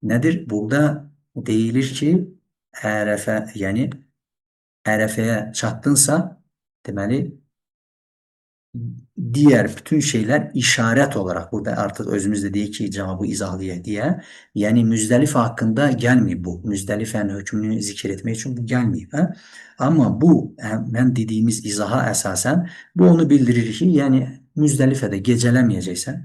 nədir? Burada deyilir ki, Ərəfə, yəni Ərəfəyə çatdınsa, deməli diğer bütün şeyler işaret olarak burada artık özümüzde deyik ki cevabı izahlayaq diye. Yani Müzdəlifə hakkında gelmeyip bu. Müzdəlifənin hükmünü zikir etmek için bu gelmeyip. Ama bu ben dediğimiz izaha esasen bu onu bildirir ki yani Müzdəlifədə gecələməyəcəksən.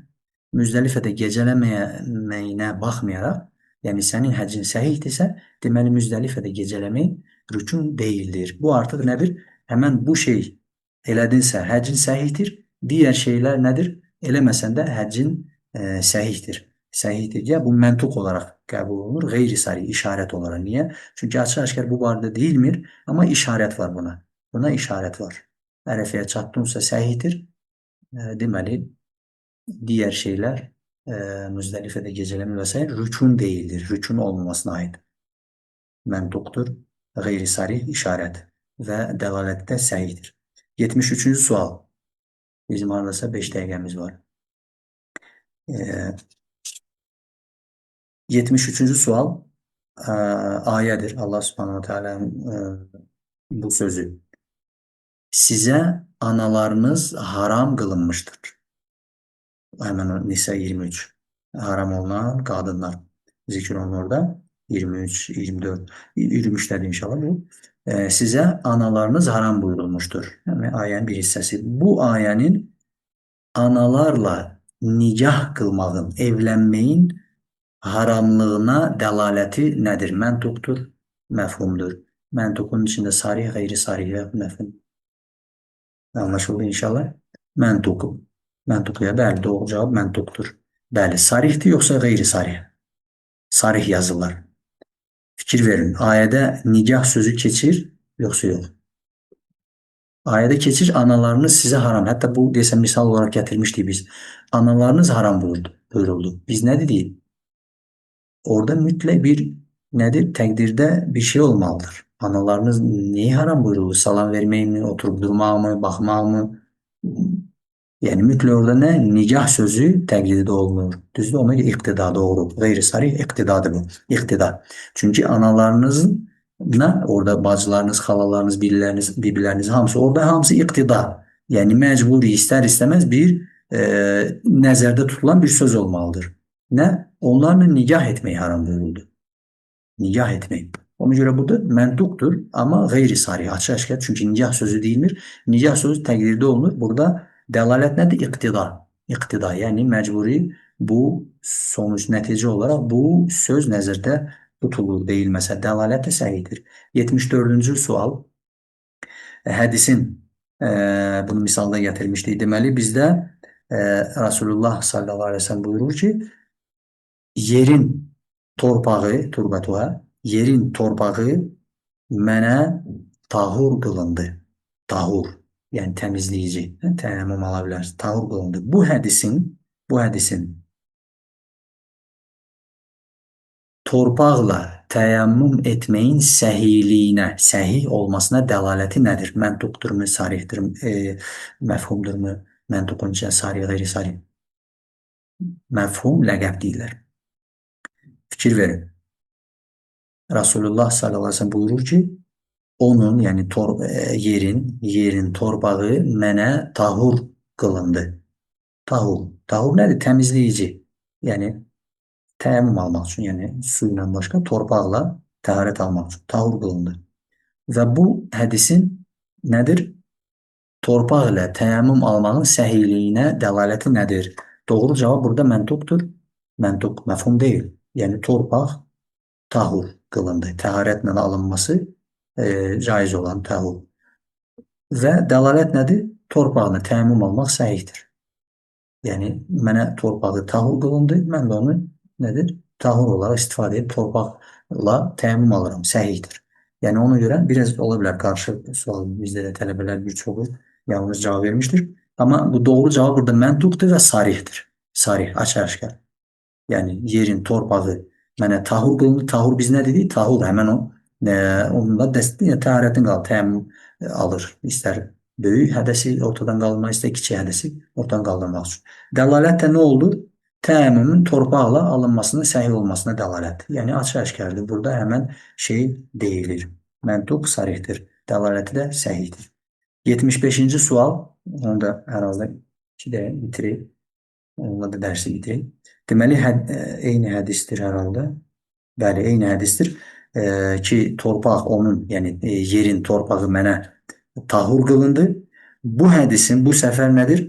Müzdəlifədə gecələməyinə baxmayaraq yani senin həccin səhihdirsə deməli Müzdəlifədə gecələmək rükün değildir. Bu artık nedir? Hemen bu şey elədinsə həccin səhihdir. Diğer şeyler nədir? Eləməsən də həccin səhihdir. Səhihdir. Ya bu məntuq olaraq qəbul olunur, qeyri-sari işarət olaraq. Niyə? Çünki açıq-aşkar bu barədə deyilmir, amma işarət var buna. Buna işarət var. Ərəfəyə çatdınsa səhihdir. Deməli, diğer şeyler Müzdəlifədə gecələmə və s. rükun deyildir. Rükun olmamasına aid. Məntuqdur, qeyri-sari işarət və dəlalətdə səhihdir. 73-cü sual. Bizim haradasa 5 dəqiqəmiz var. 73-cü sual ayədir. Allah subhanahu teala'nın bu sözü. Sizə analarınız haram qılınmışdır. Hemen o Nisa 23. Haram olunan qadınlar zikr olunur orada. 23, 24, 23'lerde inşallah bu. Sizə analarınız haram buyurulmuştur. Yani ayenin bir hissəsi. Bu ayenin analarla nikah qılmağın, evlənməyin haramlığına dəlaləti nədir? Məntuqdur, məfhumdur. Məntuqun içində sarih, qeyri-sarih və məfhum. Anlaşıldı inşallah. Məntuq. Məntuqya bəli, doğru cavab məntuqdur. Bəli, sarihdir yoxsa qeyri-sarih? Sarih yazırlar. Fikir verin. Ayədə nikah sözü keçir yoxsa yox? Ayədə keçir, analarınız sizə haram. Hətta bu desəm misal olarak gətirmişdik biz. Analarınız haram buyuruldu. Biz nə dedik? Orada mütləq bir nədir? Təqdirdə bir şey olmalıdır. Analarınız neyi haram buyuruldu? Salam vermək mi, oturup durmaq mı, baxmaq mı? Yani mütləq orada nə? Nikah sözü təqdirdə olunur. Düzdür, ona görə iqtida doğru. Qeyri-sarih iqtidadır bu. İqtida. Çünki analarınızın orada bacılarınız, xalalarınız, bibiləriniz hamısı orada hamısı iqtida. Yəni məcburi istər istəməz bir nəzərdə tutulan bir söz olmalıdır. Nə? Onlarla nikah etmək haram buyuruldu. Nikah etmək. Ona görə bu da məntuqdur, amma qeyri-sarih, açıq-aşkar. Çünki nikah sözü deyilmir. Nikah sözü təqdirdə olunur. Burada dəlalət nədir? İqtida. İqtida, yəni məcburi bu sonuç nəticə olaraq bu söz nəzərdə tutulur, deyilməsə dəlalət də səhihdir. 74-cü sual. Hədisin bunu misalda gətirmişdik. Deməli bizdə Rasulullah sallallahu aleyhi ve sellem buyurur ki yerin torpağı, turbatuha, yerin torpağı mənə tahur qılındı. Tahur, yəni təmizləyici, təyəmmüm ala bilərsiniz. Tahur qılındı. Bu hədisin torpaqla təyəmmüm etməyin səhiliyinə, səhih olmasına dəlaləti nədir? Məntuqdurmu, sarihdirmi, məfhumdurmu? Məntuqun içində sarih, qeyri-sarih. Məfhum ləqəb deyirlər. Fikir verin. Rasulullah sallallahu aleyhi ve sellem buyurur ki, onun, yəni yerin torpağı mənə tahur qılındı. Tahur. Tahur nədir? Təmizləyici. Yəni təyəmmüm almaq üçün, yəni su ilə başqa torpaqla təharət almaq üçün tahur qılındı. Və bu hədisin nədir? Torpaq ilə təyəmmüm almağın səhiyliyinə dəlaləti nədir? Doğru cavab burada məntuqdur. Məntuq, məfhum deyil. Yəni torpaq tahur qılındı. Təharətlə alınması caiz olan tahur. Və dəlalət nədir? Torpağını təyəmmüm almaq səhihdir. Yəni mənə torpağı tahur qılındı, mən də onu nədir? Tahur olaraq istifadə edib torpaqla təyəmmüm alıram, səhihdir. Yəni ona görə biraz ola bilər qarşı sual bizdə də tələbələr bir çoxu yanlış cavab vermişdir. Amma bu doğru cavab burada məntuqdur və sarihdir. Sarih, açıq-aşkar. Yəni yerin torpağı mənə tahur qılındı. Tahur biz nə dedik? Tahur həmən o onunla təharətin qalır, təyəmmüm alır. İstər böyük hədəsi ortadan qaldırmaq, istər kiçik hədəsi ortadan qaldırmaq üçün. Dəlalət də nə oldu? Təyəmmümün torpaqla alınmasının səhih olmasına dəlالət. Yəni açıq-aşkardır. Burada həmən şey deyilir. Məntuq sarihdir. Dəlaləti də səhihdir. 75-ci sual. Onu da hər halda 2-də bitirək. Onunla da dərsi bitirək. Deməli, eyni hədisdir hər halda. Bəli, eyni hədisdir ki, torpaq onun, yəni yerin torpağı mənə tahur qılındı. Bu hədisin bu səfər nədir?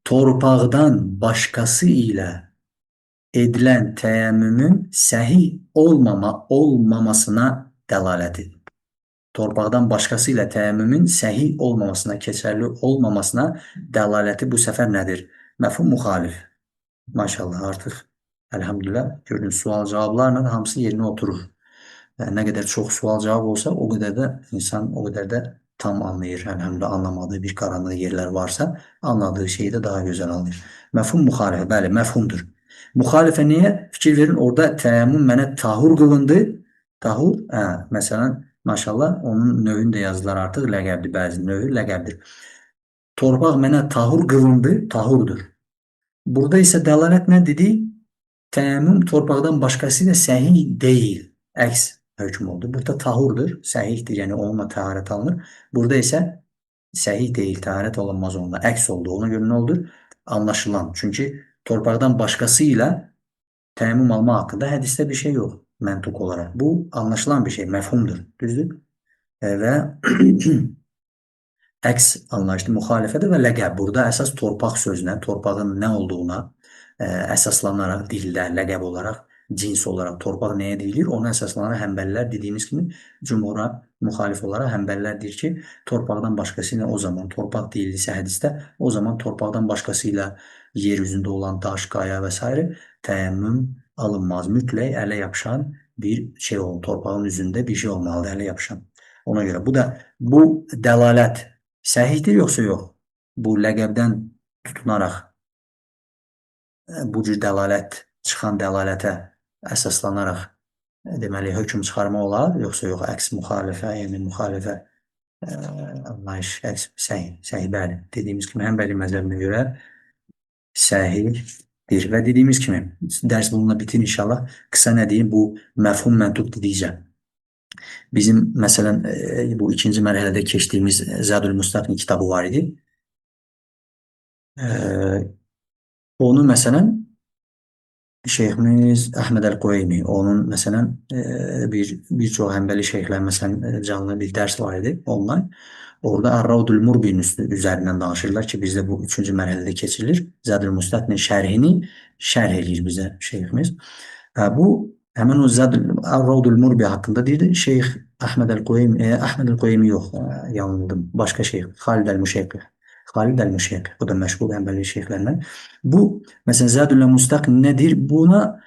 Torpaqdan başqası ilə edilən təyəmmümün səhih olmamasına dəlalətidir. Torpaqdan başqası ilə təyəmmümün səhih olmamasına, keçərli olmamasına dəlaləti bu səfər nədir? Məfhum müxalif. Maşallah, artıq əlhamdülillah gördüyünüz sual-cavablarla hamısı yerinə oturur. Nə qədər çox sual-cavab olsa, o qədər də insan o qədər də tam anlayır. Əlhamdülillah anlamadığı bir qaranlıq yerlər varsa, anladığı şeyi də daha gözəl anlayır. Məfhum müxalifə, bəli, məfhumdur. Müxalifə niyə? Fikir verin, orada təyəmmüm mənə tahur qılındı. Tahur, məsələn, maşallah, onun növünü də yazdılar artıq, ləqəbdir, bəzi növü ləqəbdir. Torpaq mənə tahur qılındı, tahurdur. Burada isə dəlalət nə dedik? Təyəmmüm torpaqdan başqası ilə səhih deyil. Əks hökm oldu. Burada tahurdur, səhihdir, yəni onunla təharət alınır. Burada isə səhih deyil, təharət olunmaz onunla. Əks oldu. Ona görə nə oldu? Anlaşılan. Çünki torpaqdan başqası ilə təyəmmüm alma haqqında hədisdə bir şey yox, məntuq olaraq. Bu anlaşılan bir şey, məfhumdur. Düzdür? Və əks anlayışlı müxalifədir və ləqəb. Burada əsas torpaq sözünə, torpağın nə olduğuna əsaslanaraq dildə, ləqəb olaraq, cins olaraq torpaq nəyə deyilir? Ona əsaslanaraq həmbəlilər dediyimiz kimi cümhura müxalif olaraq həmbəlilər deyir ki, torpaqdan başqası ilə o zaman torpaq deyilirsə hədisdə, o zaman torpaqdan başqası ilə yer üzündə olan daş, qaya və s. təyəmmüm alınmaz. Mütləq ələ yapışan bir şey olur. Torpağın üzündə bir şey olmalıdır, ələ yapışan. Ona görə bu dəlalət səhihdir yoxsa yox? Bu ləqəbdən tutunaraq bu cür dəlalət, çıxan dəlalətə əsaslanaraq deməli, hökm çıxarma olar, yoxsa yox, əks müxalifə, yəni müxalifə anlayış, əks səhih, bəli. Dediyimiz kimi, həmbəli məzəbinə görə səhihdir və dediyimiz kimi, dərs bununla bitir inşallah. Qısa nə deyim, bu məfhum məntuq dedikcə. Bizim, məsələn, bu ikinci mərhələdə keçdiyimiz Zədül Müstəqin kitabı var idi. Onu, məsələn, Şeyximiz Əhməd Əl-Qoymi, onun, məsələn, bir çox həmbəli şeyxlər, məsələn, canlı bir dərs var idi, online. Orada Ər-Ravdul Murbin üzərindən danışırlar ki, bizdə bu üçüncü mərhələdə keçirilir. Zədül Müstəqin şərhini şərh edir bizə şeyximiz. Bu, həmən o Ər-Ravdul Murbi haqqında deyir, Şeyx Əhməd Əl-Qoymi yox, yanıldım, başqa şeyx, Xalid Əl-Müşeyqi. Xalid Əl-Müşeyqi, bu da məşğul həmbəli şeyxlərlə. Bu, məsələn, Zədül Müstəq nədir? Buna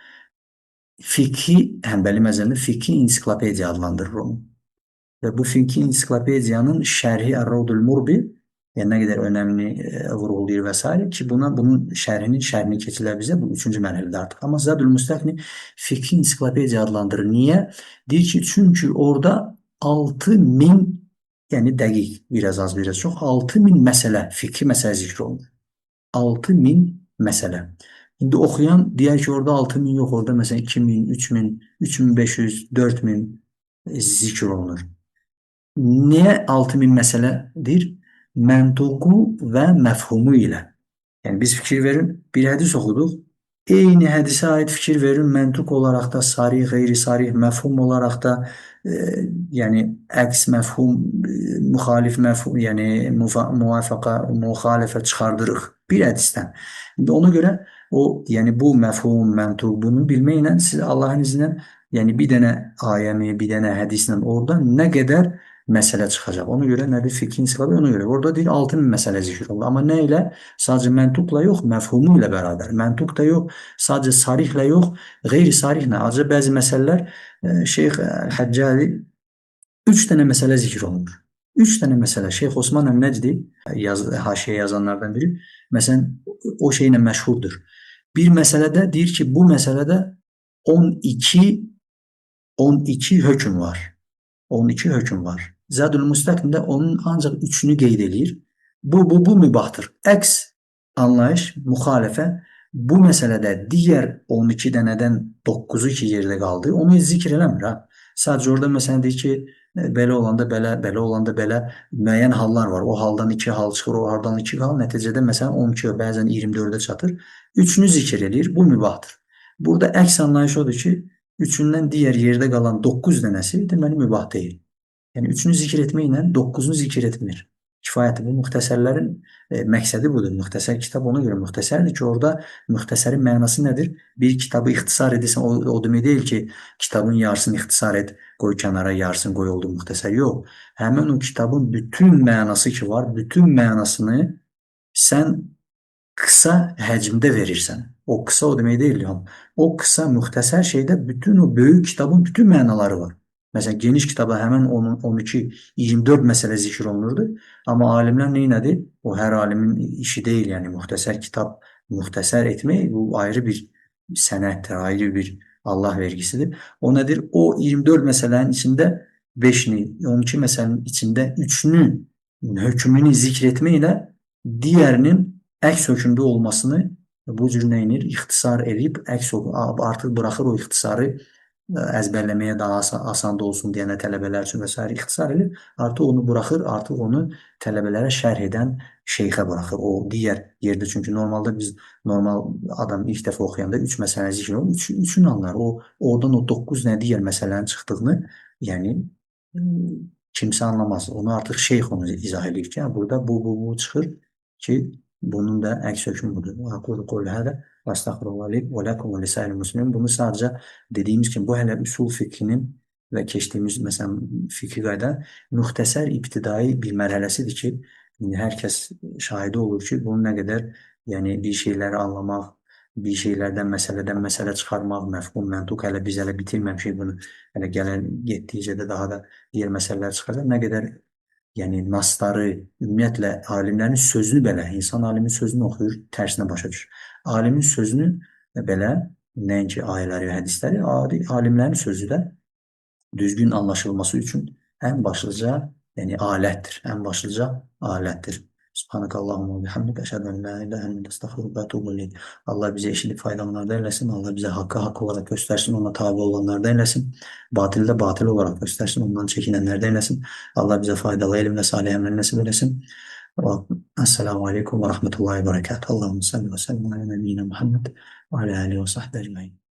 həmbəli məzəmdə fikhi ensiklopediya adlandırır onu. Və bu fikhi ensiklopediyanın şərhi Ər-Ravdul Murbi, yani ne kadar önemli vurguluyor vesaire ki bunun şerhini keçiler bize bu üçüncü mərhələdə artık. Ama Zadül Müstəqni fikri ensiklopediya adlandırır. Niye? Deyir ki çünkü orada 6000 yani dəqiq biraz az biraz çok 6000 məsələ, fikri məsələ zikr olunur. 6000 məsələ. İndi oxuyan deyər ki, orada 6000 yox, orada məsələn 2000, 3000, 3500, 4000 zikr olunur. Niyə 6000 məsələdir? Məntuqu və məfhumu ilə. Yəni biz fikir verin, bir hədis oxuduq. Eyni hədisə aid fikir verin, məntuq olaraq da sarih, qeyri-sarih, məfhum olaraq da yəni əks məfhum, müxalif məfhum, yəni muvafaqa, müxalifə çıxardırıq bir hədisdən. İndi ona görə o, yəni bu məfhum, məntuq bunu bilməklə siz Allahın izni yəni bir dənə ayəni, bir dənə hədislə orada nə qədər məsələ çıxacaq. Ona görə nədir? Fikrin sıxabı ona görə. Orada deyil 6000 məsələ zikr olunur. Amma nə ilə? Sadəcə məntuqla yox, məfhumu ilə bərabər. Məntuq da yox, sadəcə sarihlə yox, qeyri-sarihlə. Acı bəzi məsələlər Şeyx Həccari 3 dənə məsələ zikr olunur. 3 dənə məsələ. Şeyx Osman Əl-Nəcdi haşiyə yazanlardan biri. Məsələn, o şeylə məşhurdur. Bir məsələdə deyir ki, bu məsələdə 12 hökm var. 12 hökm var. Zadül Müstəqnində onun ancaq 3-ünü qeyd edir. Bu mübahtır. Əks anlayış, müxalifə bu məsələdə digər 12 dənədən 9-u ki yerdə qaldı, onu zikr eləmir. Sadəcə orada məsələn deyir ki, belə olanda belə, belə olanda belə müəyyən hallar var. O haldan 2 hal çıxır, o haldan 2 hal. Nəticədə məsələn 12, bəzən 24-ə çatır. 3-ünü zikr edir. Bu mübahtır. Burada əks anlayış odur ki, 3-ündən digər yerdə qalan 9 dənəsi deməli mübah deyil. Yəni 3-ünü zikr etməklə 9-unu zikr etmir. Kifayətdir. Bu müxtəsərlərin məqsədi budur. Müxtəsər kitab ona görə müxtəsərdir ki, orada müxtəsərin mənası nədir? Bir kitabı ixtisar edirsən, o demək deyil ki, kitabın yarısını ixtisar et, qoy kənara, yarısını qoy oldu müxtəsər. Yox. Həmin o kitabın bütün mənası ki var, bütün mənasını sən qısa həcmdə verirsən. O qısa o demək deyil. O qısa müxtəsər şeydə bütün o böyük kitabın bütün mənaları var. Məsələn, geniş kitabda həmən 12, 24 məsələ zikr olunurdu. Amma alimlər neynədir? O hər alimin işi deyil. Yəni, müxtəsər kitab, müxtəsər etmək bu ayrı bir sənətdir, ayrı bir Allah vergisidir. O nədir? O 24 məsələnin içində 5-ni, 12 məsələnin içində 3-ünü hökmünü zikr etməklə digərinin əks hökmdə olmasını bu cür nəyinir? İxtisar edib, artıq buraxır o ixtisarı əzbərləməyə daha asan da olsun deyənə tələbələr üçün və s. ixtisar edib, artıq onu buraxır, artıq onu tələbələrə şərh edən şeyxə buraxır. O digər yerdə, çünki normalda biz normal adam ilk dəfə oxuyanda 3 məsələni zikr olunur, 3-ünü anlar. Oradan o 9 nə digər məsələnin çıxdığını, yəni kimsə anlamaz. Onu artıq şeyx onu izah edir ki, burada bu çıxır ki, bunun da əks hökmü budur. Aqulu qawli hada və estəğfirullah li və lakum və lisa'il muslimin. Bunu sadəcə dediyimiz kimi bu hələ usul fikrinin və keçdiyimiz məsələn fikri qayda müxtəsər ibtidai bir mərhələsidir ki, hər kəs şahidi olur ki, bunun nə qədər yəni bir şeyləri anlamaq, bir şeylərdən məsələ çıxarmaq, məfhum, məntuq hələ biz hələ bitirməmişik bunu. Hələ gələn getdikcə də daha da digər məsələlər çıxacaq. Nə qədər yəni nasları, ümumiyyətlə alimlərin sözünü belə, insan alimin sözünü oxuyur, tərsinə başa düşür. Alimin sözünü belə, nəinki ayələri və hədisləri, alimlərin sözü də düzgün anlaşılması üçün ən başlıca yəni alətdir, ən başlıca alətdir. Subhanakallahumma və bihamdik, əşhədu an la ilahə illə entə, estəğfiruka və etûbü ileyk. Allah bizə eşidib faydalananlardan eləsin. Allah bizə haqqı haqq olaraq göstərsin, ona tabe olanlardan eləsin. Batildə batil olaraq göstərsin, ondan çəkinənlərdən eləsin. Allah bizə faydalı elm və salih əmrə nəsib eləsin. Esselamu aleykum və rahmetullahi və bərəkatuhu. Allahümme salli və səllim alə nəbiyyina Muhammed və alə alihi və sahbihi ecmaîn.